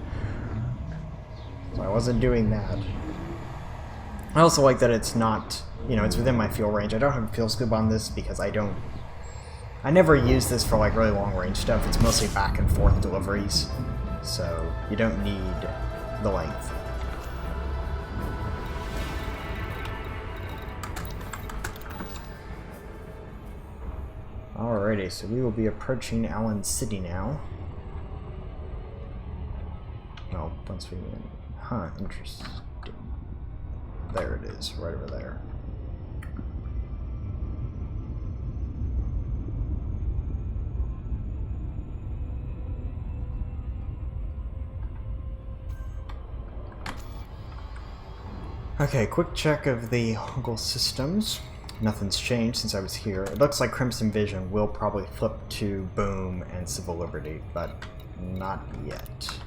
So I wasn't doing that. I also like that it's not, you know, it's within my fuel range. I don't have a fuel scoop on this because I never use this for like really long range stuff. It's mostly back and forth deliveries, so you don't need the length. Alrighty, so we will be approaching Allen City now. Oh, once we win. Huh, interesting. There it is, right over there. Okay, quick check of the Hoggle systems. Nothing's changed since I was here. It looks like Crimson Vision will probably flip to Boom and Civil Liberty, but not yet.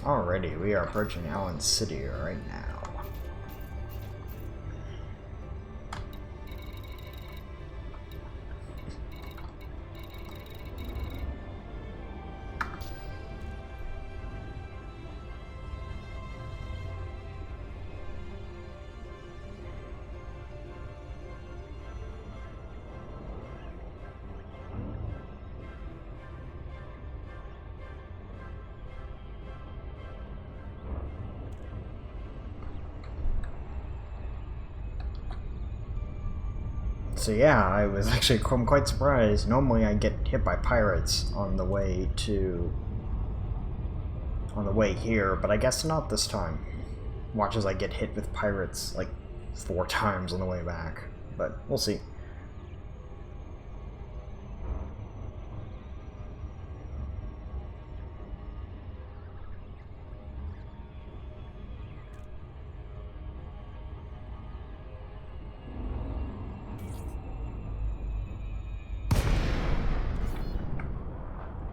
Alrighty, we are approaching Allen City right now. So yeah, I was actually quite surprised. Normally I get hit by pirates on the way here, but I guess not this time. Watch as I get hit with pirates like 4 times on the way back, but we'll see.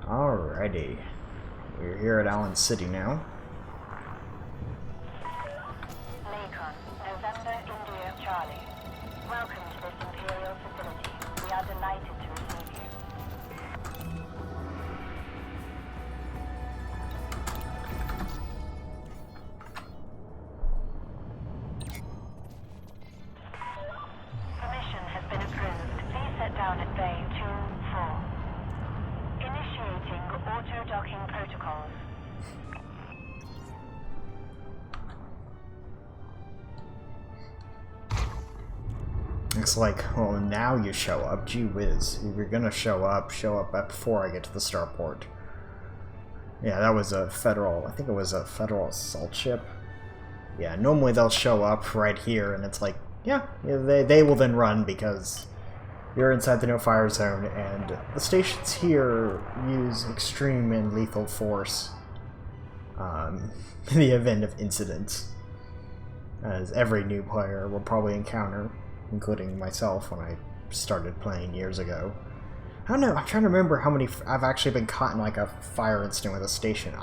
Alrighty, we're here at Allen City now. Lincoln, November, India, Charlie. Welcome to this Imperial facility. We are delighted to receive you. Permission has been approved. Please set down at Bay 2-4. Initiating auto-docking protocols. It's like, well, now you show up. Gee whiz. If you're gonna show up before I get to the starport. Yeah, that was a federal, I think it was a federal assault ship. Yeah, normally they'll show up right here, and it's like, yeah, they will then run because you're inside the no-fire zone, and the stations here use extreme and lethal force in the event of incidents, as every new player will probably encounter, including myself when I started playing years ago. I don't know, I'm trying to remember how many I've actually been caught in like a fire incident with a station.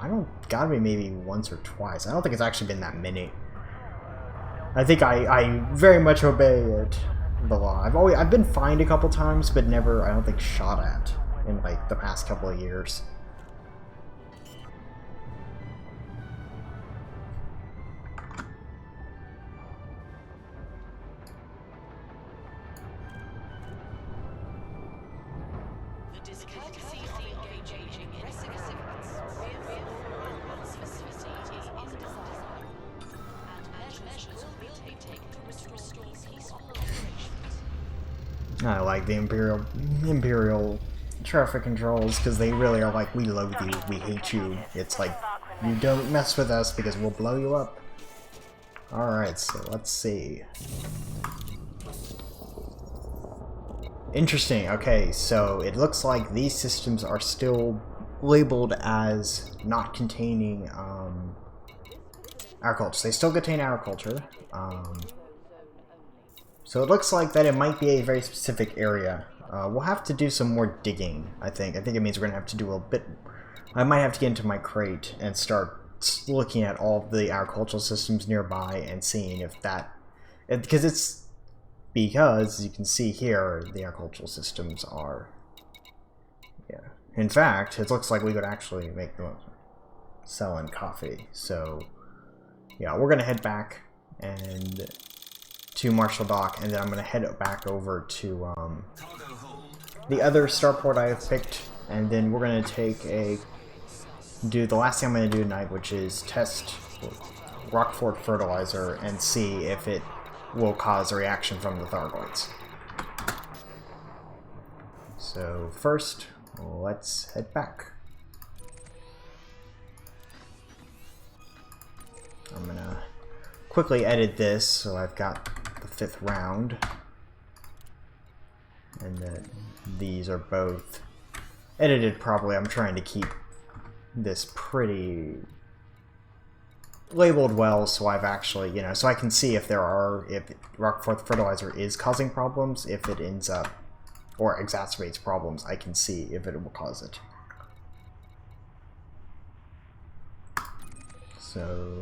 Gotta be maybe once or twice. I don't think it's actually been that many. I think I very much obey the law. I've been fined a couple times, but never, I don't think, shot at in like the past couple of years. I like the Imperial traffic controls because they really are like, we loathe you, we hate you. It's like, you don't mess with us because we'll blow you up. Alright, so let's see. Interesting, okay, so it looks like these systems are still labeled as not containing agriculture. They still contain agriculture. So it looks like that it might be a very specific area. We'll have to do some more digging, I think. I think it means we're going to have to do a bit... I might have to get into my crate and start looking at all the agricultural systems nearby and seeing if that... Because, as you can see here, the agricultural systems are... Yeah. In fact, it looks like we could actually make them selling coffee. So, yeah, we're going to head back and... to Marshall Dock, and then I'm going to head back over to the other starport I have picked, and then we're going to do the last thing I'm going to do tonight, which is test Rockford fertilizer and see if it will cause a reaction from the Thargoids. So first, let's head back. I'm going to quickly edit this so I've got the 5th round, and that these are both edited properly. I'm trying to keep this pretty labeled well, so I've actually, you know, so I can see if Rockford fertilizer is causing problems. If it ends up or exacerbates problems, I can see if it will cause it. So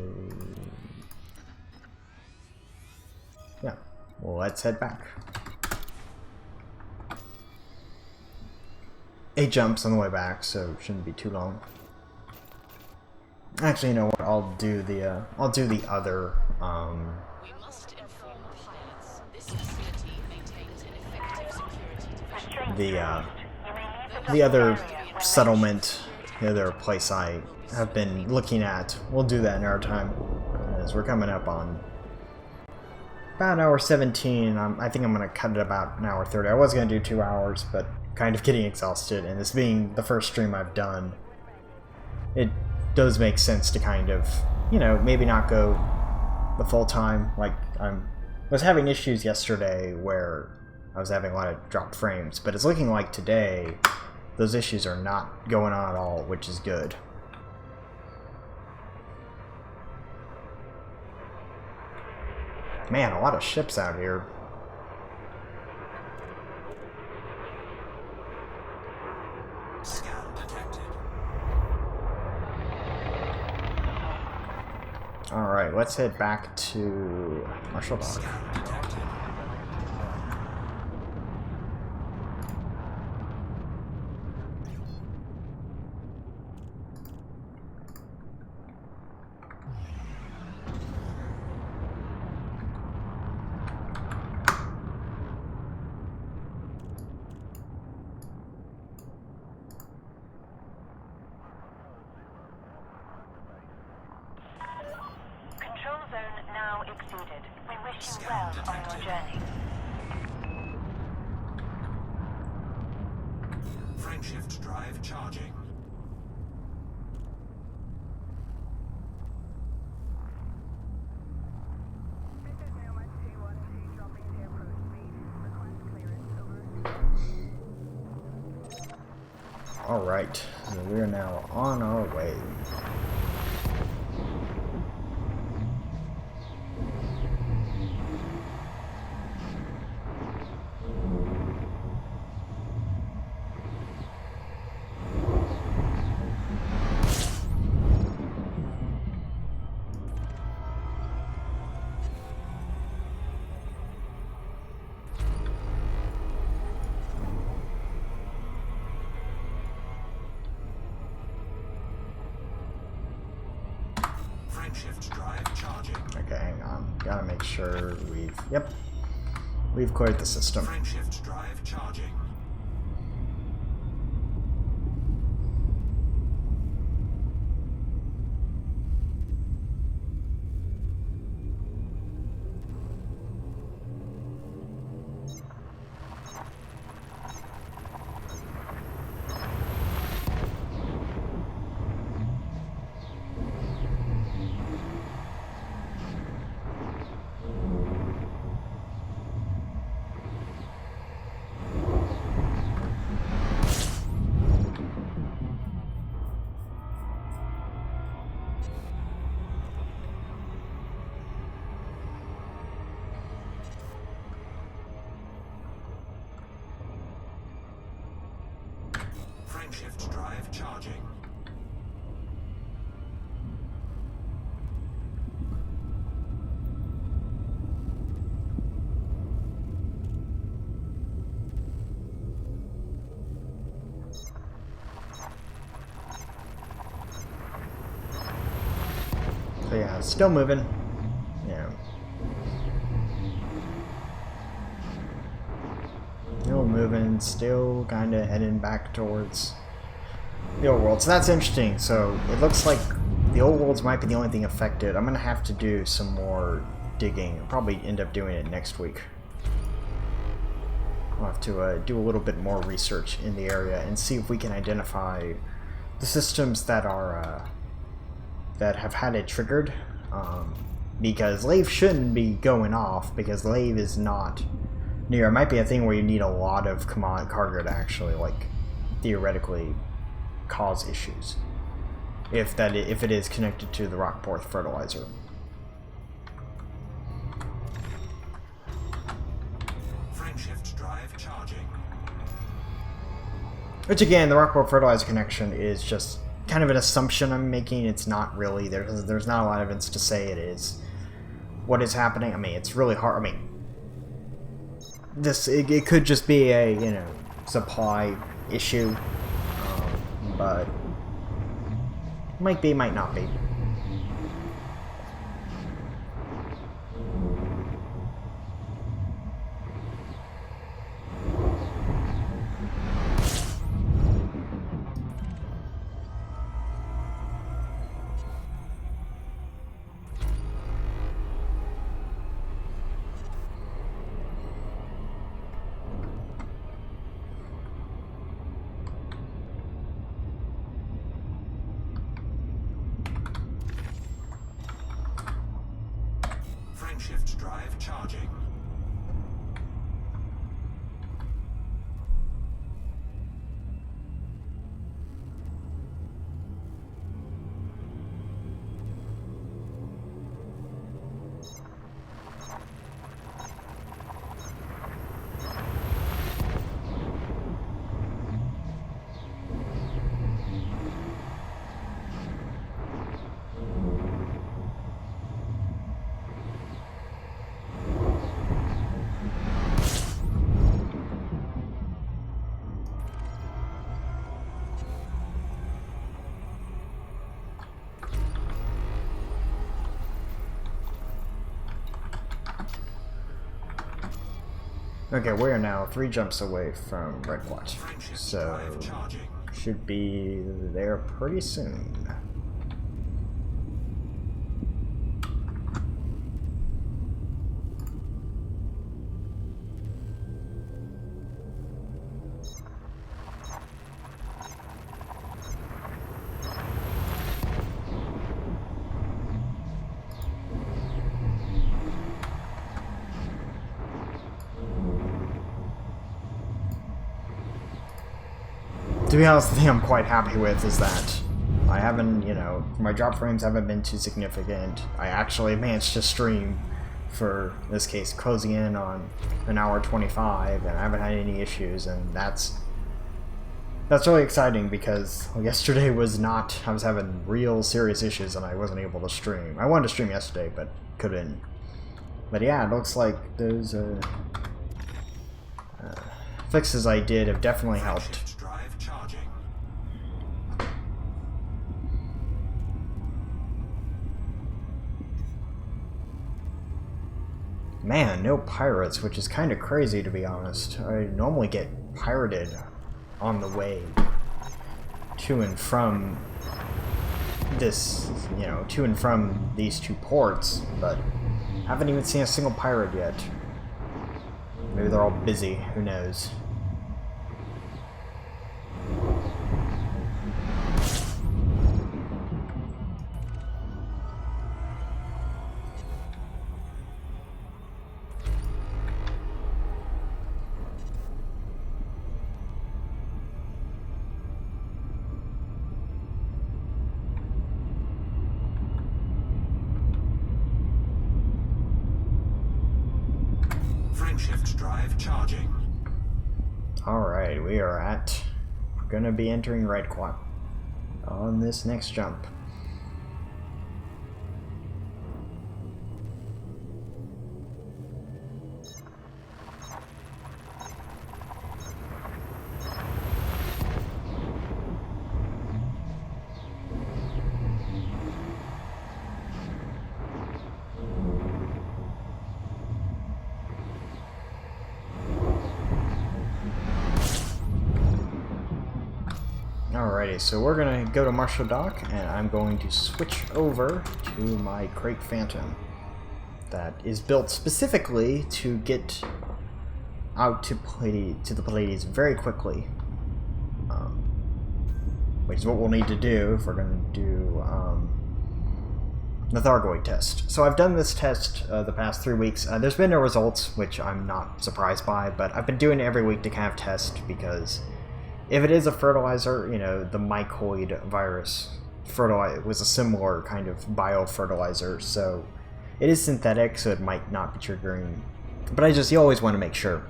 yeah, well, let's head back. 8 jumps on the way back, so it shouldn't be too long. Actually, you know what? I'll do the other. We must inform pilots. This facility maintains an effective security division. The other settlement, the other place I have been looking at. We'll do that in our time, as we're coming up on about an hour 17. I think I'm going to cut it about an hour 30. I was going to do 2 hours, but kind of getting exhausted, and this being the first stream I've done, it does make sense to kind of, you know, maybe not go the full time. Like, I was having issues yesterday where I was having a lot of dropped frames, but it's looking like today those issues are not going on at all, which is good. Man, a lot of ships out here. Scan detected. Alright, let's head back to Marshall Dock. Scan detected. Control zone now exceeded. We wish you well on your journey. Frameshift drive charging. Alright, so we are now on our way. Frameshift drive charging. Okay, hang on. Gotta make sure we've cleared the system. Frameshift drive charging. Frameshift drive charging. So yeah, it's still moving. Yeah. Still moving, still kind of heading back towards the old world. So that's interesting. So it looks like the old worlds might be the only thing affected. I'm going to have to do some more digging. I'll probably end up doing it next week. I'll have to do a little bit more research in the area and see if we can identify the systems that are that have had it triggered. Because Lave shouldn't be going off because Lave is not near. It might be a thing where you need a lot of cargo to actually, like, theoretically cause issues. If it is connected to the Rockport fertilizer. Frameshift drive charging. Which again, the Rockport fertilizer connection is just kind of an assumption I'm making. It's not really. There's not a lot of evidence to say it is. What is happening? I mean, it's really hard. I mean, it could just be a supply issue, but might be, might not be. charging. Okay, we are now 3 jumps away from Red Quad, so should be there pretty soon. To be honest, the thing I'm quite happy with is that I haven't, you know, my drop frames haven't been too significant. I actually managed to stream for, in this case, closing in on an hour 25, and I haven't had any issues, and that's really exciting because yesterday was not, I was having real serious issues and I wasn't able to stream. I wanted to stream yesterday, but couldn't. But yeah, it looks like those fixes I did have definitely helped. Man, no pirates, which is kind of crazy to be honest. I normally get pirated on the way to and from this, you know, to and from these 2 ports, but haven't even seen a single pirate yet. Maybe they're all busy, who knows. Frameshift drive charging. Alright, we're gonna be entering Red Quad on this next jump. Alrighty, so we're gonna go to Marshall Dock, and I'm going to switch over to my Crate Phantom that is built specifically to get out to the Pleiades very quickly, which is what we'll need to do if we're going to do the Thargoid test. So I've done this test the past 3 weeks. There's been no results, which I'm not surprised by, but I've been doing it every week to kind of test, because if it is a fertilizer, you know, the mycoid virus was a similar kind of biofertilizer, so it is synthetic, so it might not be triggering, but you always want to make sure.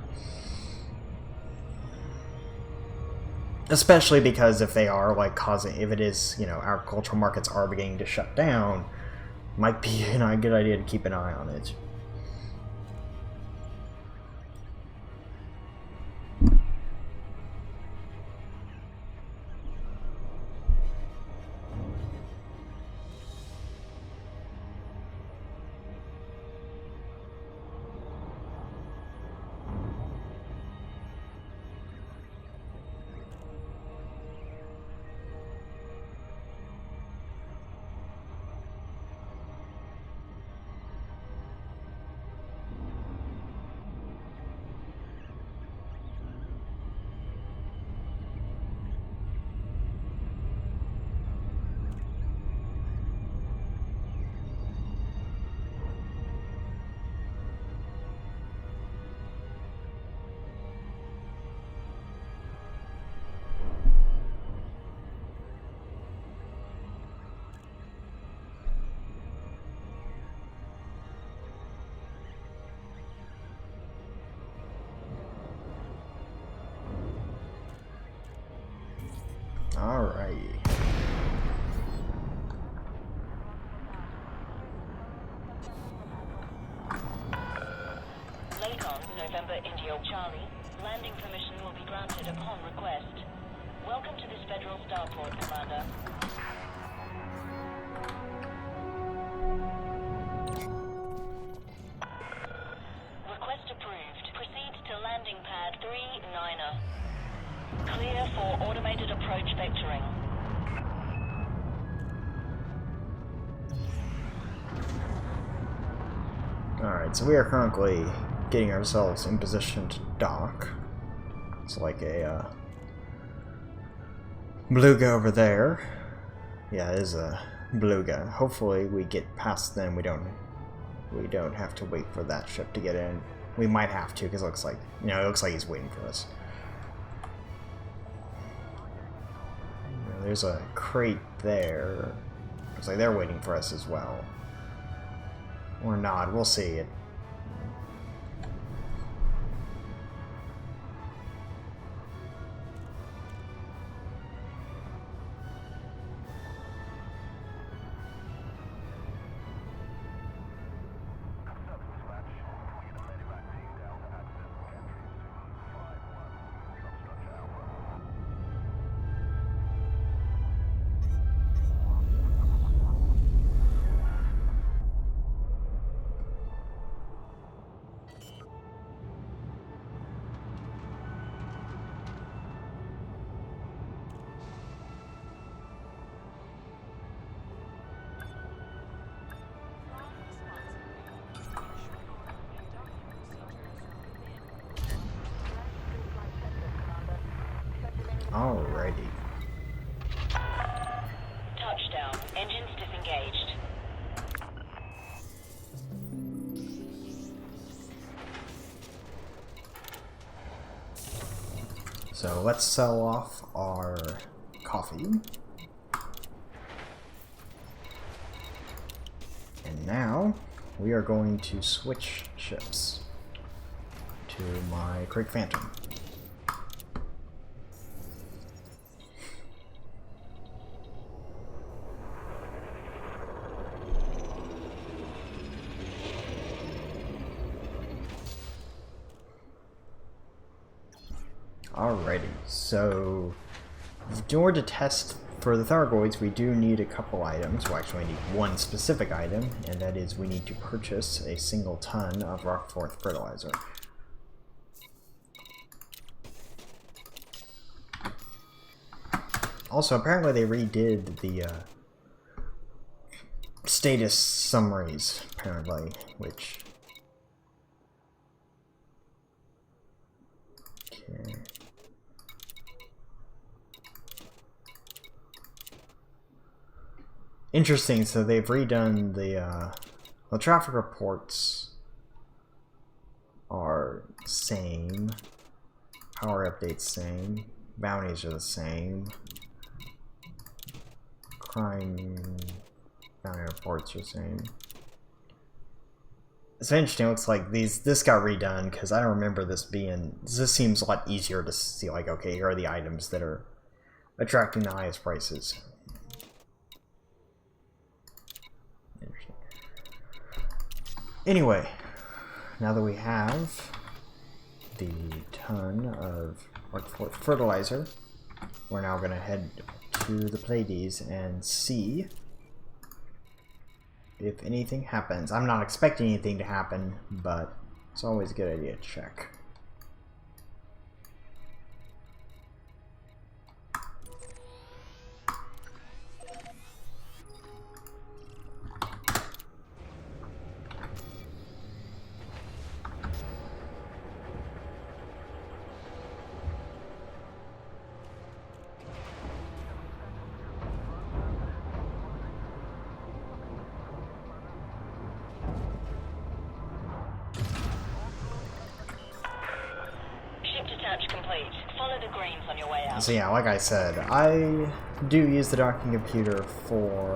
Especially because if they are, like, if it is, you know, agricultural markets are beginning to shut down, might be, you know, a good idea to keep an eye on it. Alrighty. Lakon, November India Charlie. Landing permission will be granted upon request. Welcome to this federal starport, Commander. Request approved. Proceed to landing pad 39er. Clear for automated approach vectoring. Alright, so we are currently getting ourselves in position to dock. It's like a beluga over there. Yeah, it is a beluga. Hopefully we get past them. We don't have to wait for that ship to get in. We might have to, because it looks like, you know, it looks like he's waiting for us. There's a crate there. Looks like they're waiting for us as well. Or not, we'll see it. Alrighty. Touchdown. Engines disengaged. So let's sell off our coffee. And now we are going to switch ships to my Craig Phantom. Alrighty, so in order to test for the Thargoids, we do need a couple items. Well, actually, we need one specific item, and that is we need to purchase a single ton of Rockforth fertilizer. Also, apparently they redid the status summaries, apparently, which... Okay. Interesting, so they've redone the traffic reports are same, power updates same, bounties are the same, crime bounty reports are the same. It's interesting, it looks like this got redone because I don't remember this being, this seems a lot easier to see, like, okay, here are the items that are attracting the highest prices. Anyway, now that we have the ton of fertilizer, we're now going to head to the Pleiades and see if anything happens. I'm not expecting anything to happen, but it's always a good idea to check. So yeah, like I said, I do use the docking computer for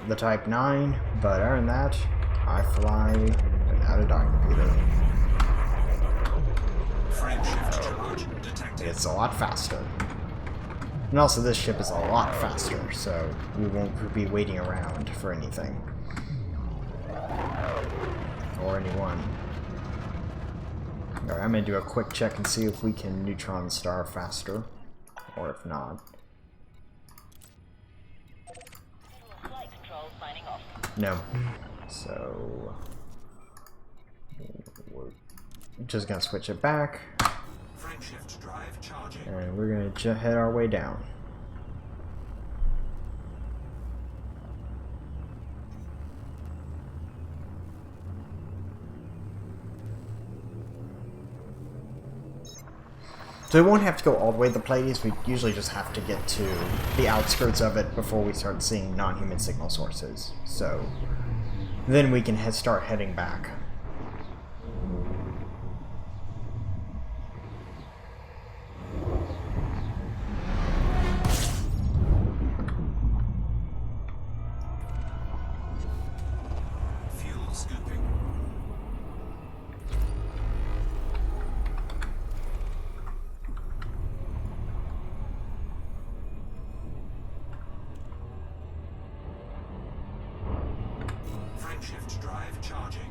the Type 9, but other than that, I fly without a docking computer. Frame shift charge detected. it's a lot faster. And also this ship is a lot faster, so we won't be waiting around for anything. Or anyone. Alright, I'm gonna do a quick check and see if we can neutron star faster. Or if not. Flight control signing off. No. So we're just gonna switch it back. Frameshift drive charging. And we're gonna head our way down. So we won't have to go all the way to the Pleiades, we usually just have to get to the outskirts of it before we start seeing non-human signal sources. So then we can start heading back. Fuel scooping. Frameshift drive charging.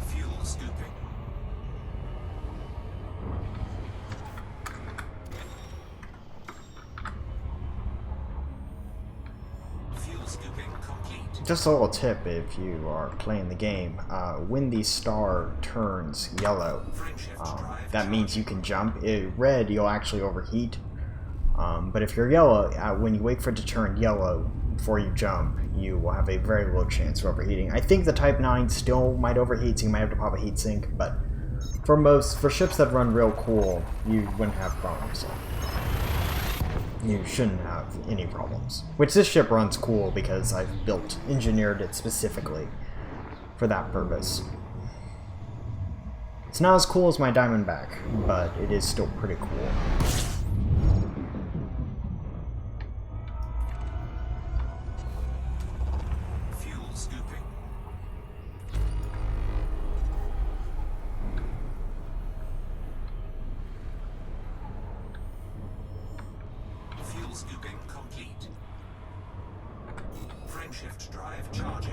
Fuel scooping. Fuel scooping complete. Just a little tip if you are playing the game, when the star turns yellow, that means you can jump. Red, you'll actually overheat. But if you're yellow, when you wait for it to turn yellow before you jump, you will have a very low chance of overheating. I think the Type 9 still might overheat, so you might have to pop a heatsink, but for ships that run real cool, you wouldn't have problems. So you shouldn't have any problems. Which this ship runs cool because I've engineered it specifically for that purpose. It's not as cool as my Diamondback, but it is still pretty cool. Fuel scooping. Fuel scooping complete. Frameshift drive charging.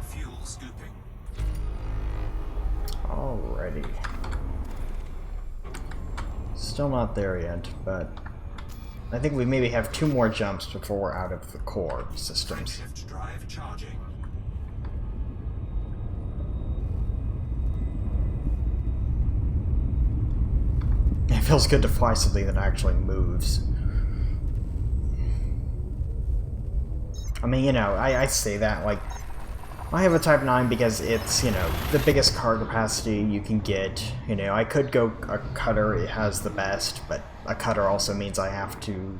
Fuel scooping. Alrighty. Still not there yet, but I think we maybe have 2 more jumps before we're out of the core systems. Frameshift drive charging. It feels good to fly something that actually moves. I mean, you know, I say that, like, I have a Type 9 because it's, you know, the biggest cargo capacity you can get. You know, I could go a cutter, it has the best, but a cutter also means I have to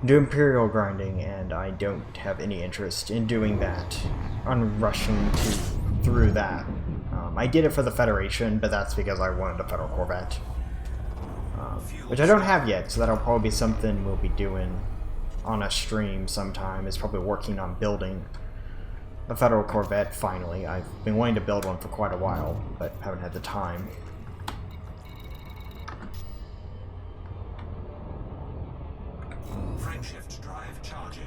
do Imperial grinding, and I don't have any interest in doing that, on rushing through that. I did it for the Federation, but that's because I wanted a Federal Corvette. Which I don't have yet, so that'll probably be something we'll be doing on a stream sometime, is probably working on building a Federal Corvette finally. I've been wanting to build one for quite a while, but haven't had the time. Frameshift drive charging.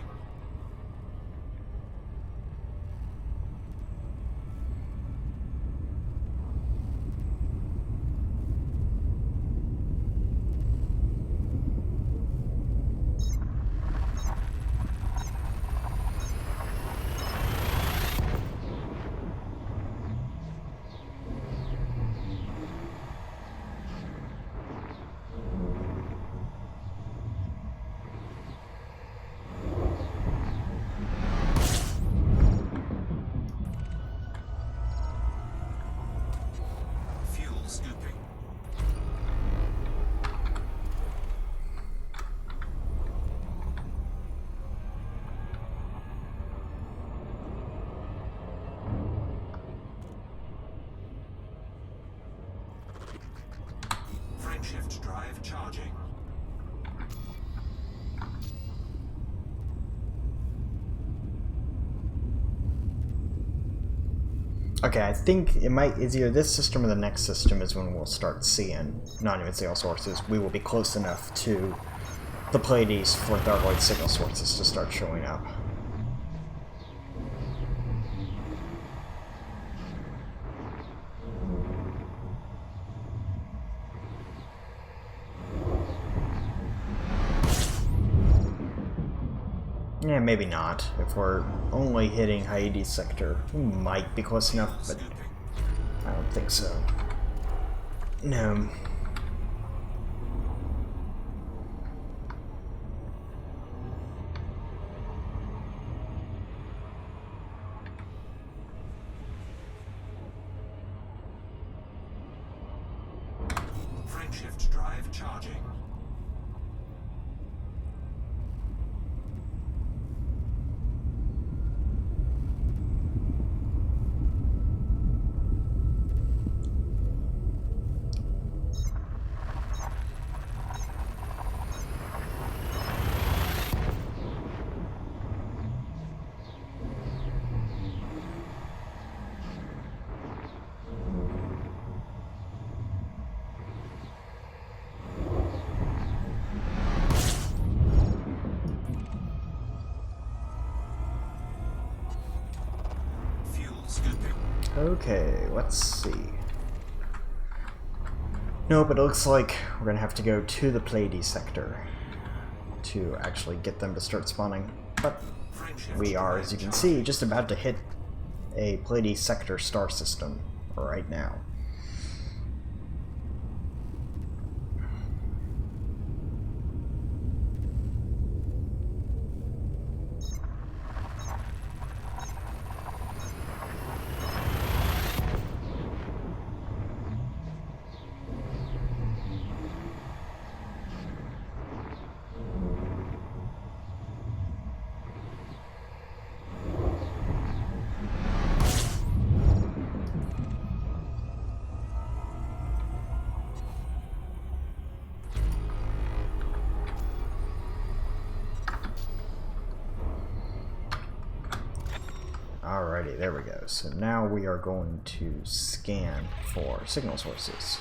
Fuel scooping. Frameshift drive charging. Okay, I think it's either this system or the next system is when we'll start seeing non-human signal sources. We will be close enough to the Pleiades for Thargoid signal sources to start showing up. Yeah, maybe not. If we're only hitting Hyades sector, we might be close enough, but I don't think so. No. Frameshift drive charging. Fuel scooping. Okay, let's see. Nope, it looks like we're gonna have to go to the Pleiades sector to actually get them to start spawning. But we are, as you can see, just about to hit a Pleiades sector star system right now. Alrighty, there we go. So now we are going to scan for signal sources.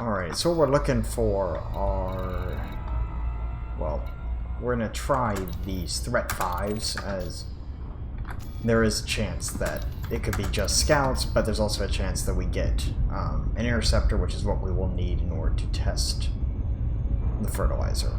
Alright, so what we're looking for are, well, we're going to try these threat 5s, as there is a chance that it could be just scouts, but there's also a chance that we get an interceptor, which is what we will need in order to test the fertilizer.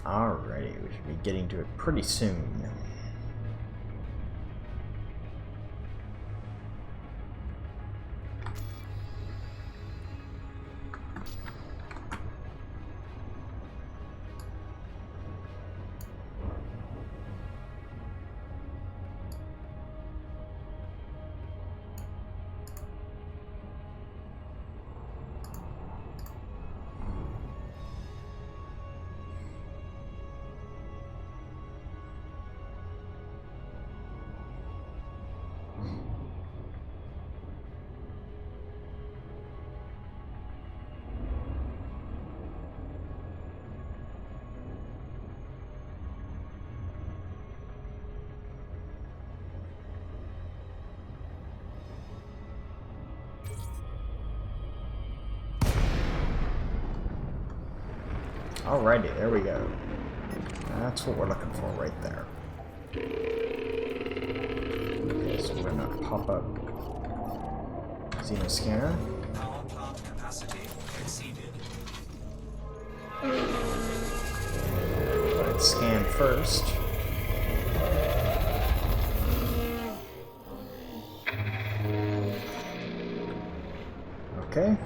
Alrighty, we should be getting to it pretty soon. Alrighty, there we go. That's what we're looking for right there. Okay, so we're gonna pop up Xenoscanner. Power plant capacity exceeded. Let's scan first. Okay.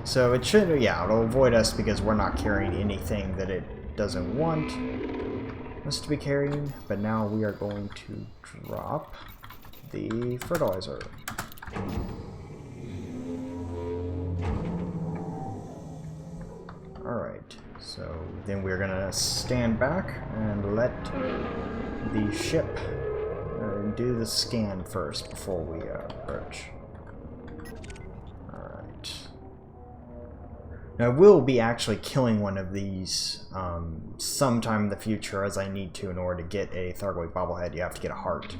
So it should, yeah, it'll avoid us because we're not carrying anything that it doesn't want us to be carrying. But now we are going to drop the fertilizer. Alright, so then we're gonna stand back and let the ship do the scan first before we approach. Now, I will be actually killing one of these sometime in the future, as I need to in order to get a Thargoid bobblehead. You have to get a heart.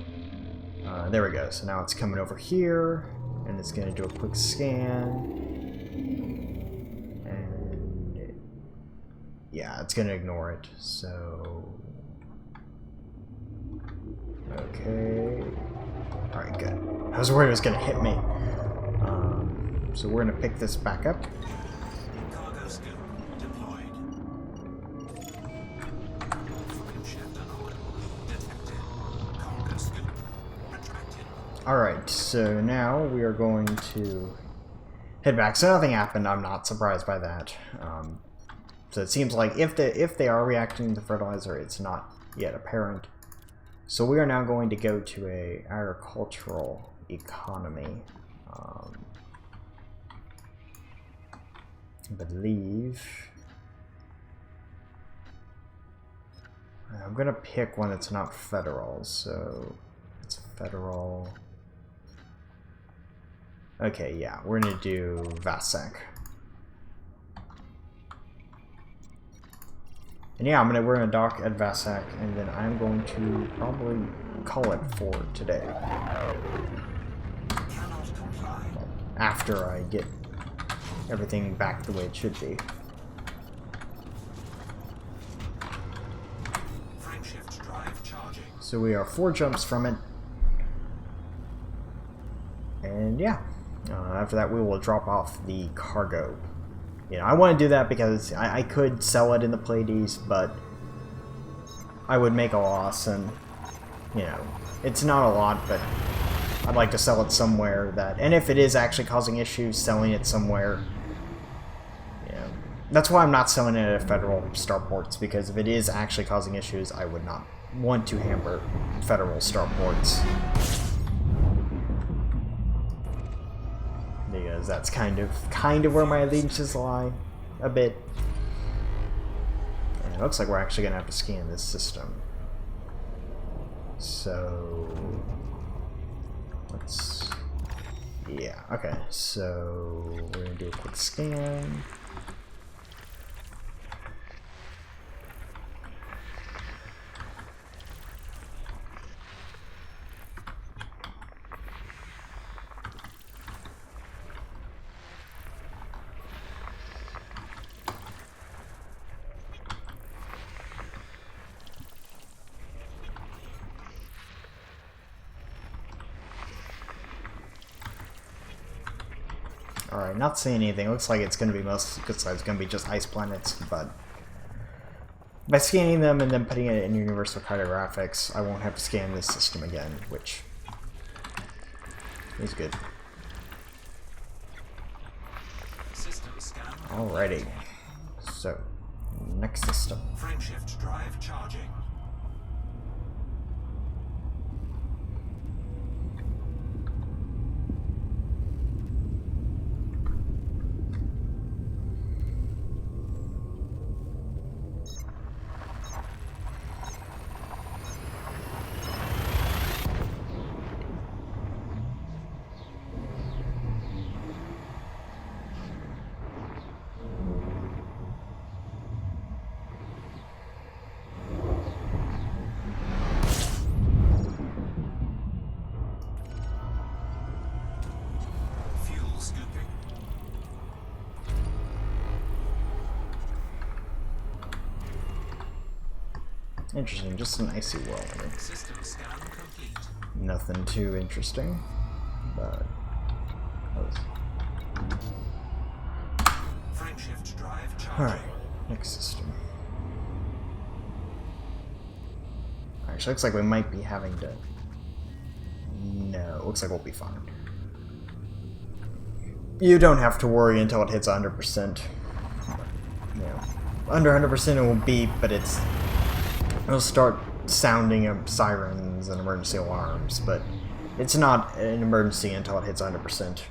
There we go. So now it's coming over here, and it's going to do a quick scan. And yeah, it's going to ignore it. So okay. All right, good. I was worried it was going to hit me. So we're going to pick this back up. Alright, so now we are going to head back. So nothing happened, I'm not surprised by that. So it seems like if they are reacting to fertilizer, it's not yet apparent. So we are now going to go to a agricultural economy. I believe... I'm going to pick one that's not federal, so it's federal... Okay, yeah, we're gonna do Vasek. And yeah, we're gonna dock at Vasek, and then I'm going to probably call it for today. After I get everything back the way it should be. So we are 4 jumps from it. And yeah. After that, we will drop off the cargo. You know, I want to do that because I could sell it in the Pleiades, but I would make a loss, and you know, it's not a lot, but I'd like to sell it somewhere that, and if it is actually causing issues, selling it somewhere. Yeah, that's why I'm not selling it at federal starports, because if it is actually causing issues, I would not want to hamper federal starports. Because that's kind of where my allegiances lie, a bit. And it looks like we're actually gonna have to scan this system. So let's, yeah, okay. So we're gonna do a quick scan. Alright, not seeing anything. Looks like it's going to be just ice planets, but by scanning them and then putting it in Universal Cartographics, I won't have to scan this system again, which is good. System scan. Alrighty. So, next system. Frameshift drive charging. Interesting, just an icy wall. System scan complete. Nothing too interesting, but Frameshift drive charging. alright, next system. Actually, looks like we might be having to. No, looks like we'll be fine. You don't have to worry until it hits 100%. You know, under 100% it will beep, but it'll start sounding sirens and emergency alarms, but it's not an emergency until it hits 100%.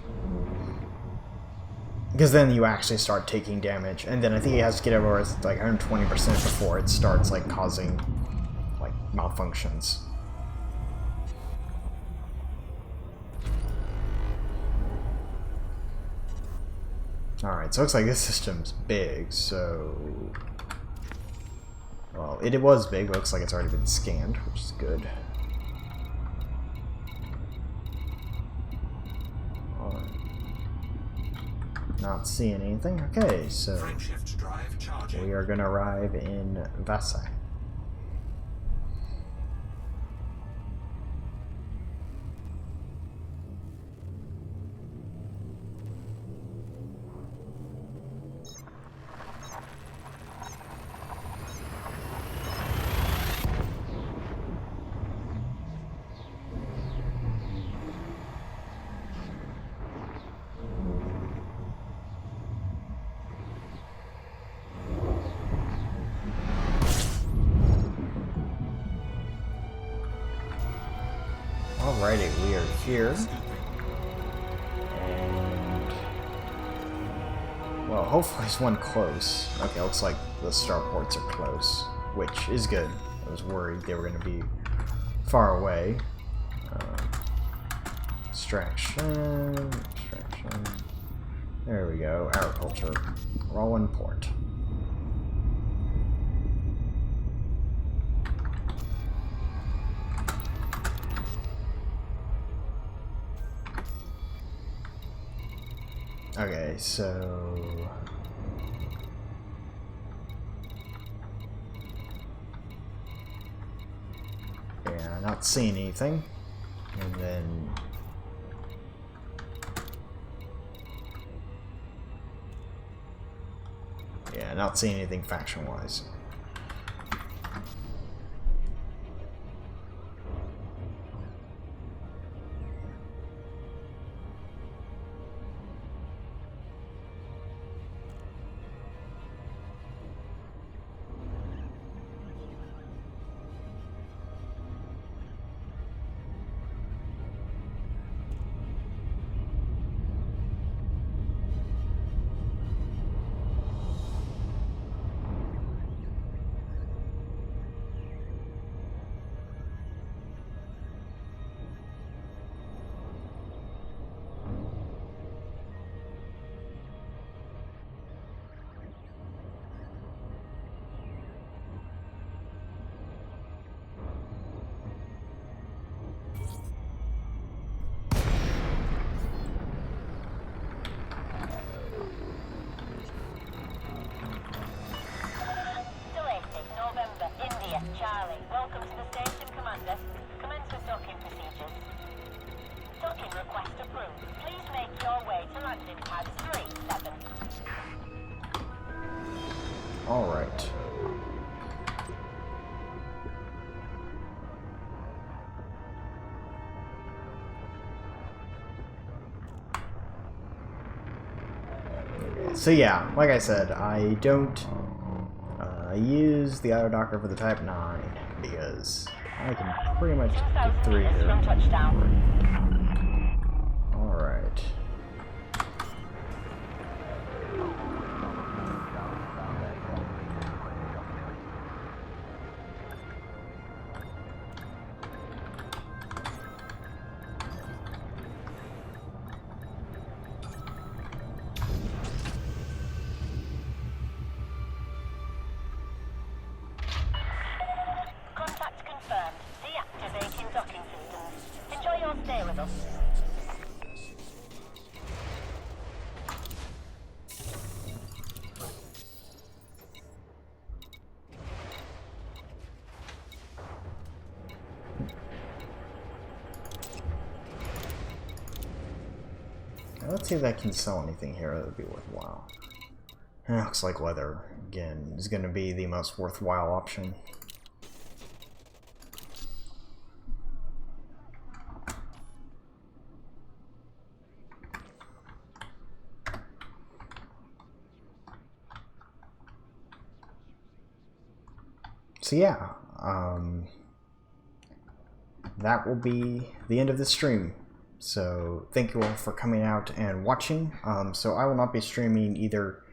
Because then you actually start taking damage, and then I think it has to get over like 120% before it starts like causing like malfunctions. Alright, so it looks like this system's big, so... Well, it was big, but looks like it's already been scanned, which is good. Alright. Not seeing anything. Okay, so Frameshift drive charging. we are going to arrive in Vasai. Alrighty, we are here. And... well, hopefully there's one close. Okay, looks like the starports are close, which is good. I was worried they were going to be far away. Extraction. There we go. Agriculture. We're all in port. Okay, so... yeah, not seeing anything. And then... yeah, not seeing anything faction-wise. Alright. So yeah, like I said, I don't use the auto docker for the Type 9 because I can pretty much get through here. From touchdown. Alright. Contact confirmed. Deactivating docking systems. Enjoy your stay with us. Let's see if I can sell anything here that would be worthwhile. Looks like leather, again, is going to be the most worthwhile option. So yeah, that will be the end of the stream. So thank you all for coming out and watching. So I will not be streaming either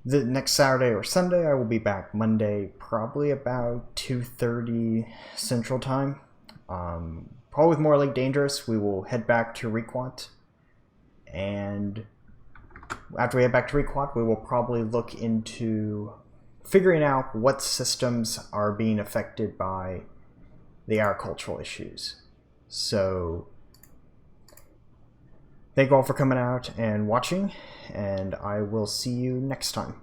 the next Saturday or Sunday. I will be back Monday, probably about 2:30 Central Time. Probably with More Like Dangerous, we will head back to Requat. And after we head back to Requat, we will probably look into figuring out what systems are being affected by the agricultural issues. So thank you all for coming out and watching, and I will see you next time.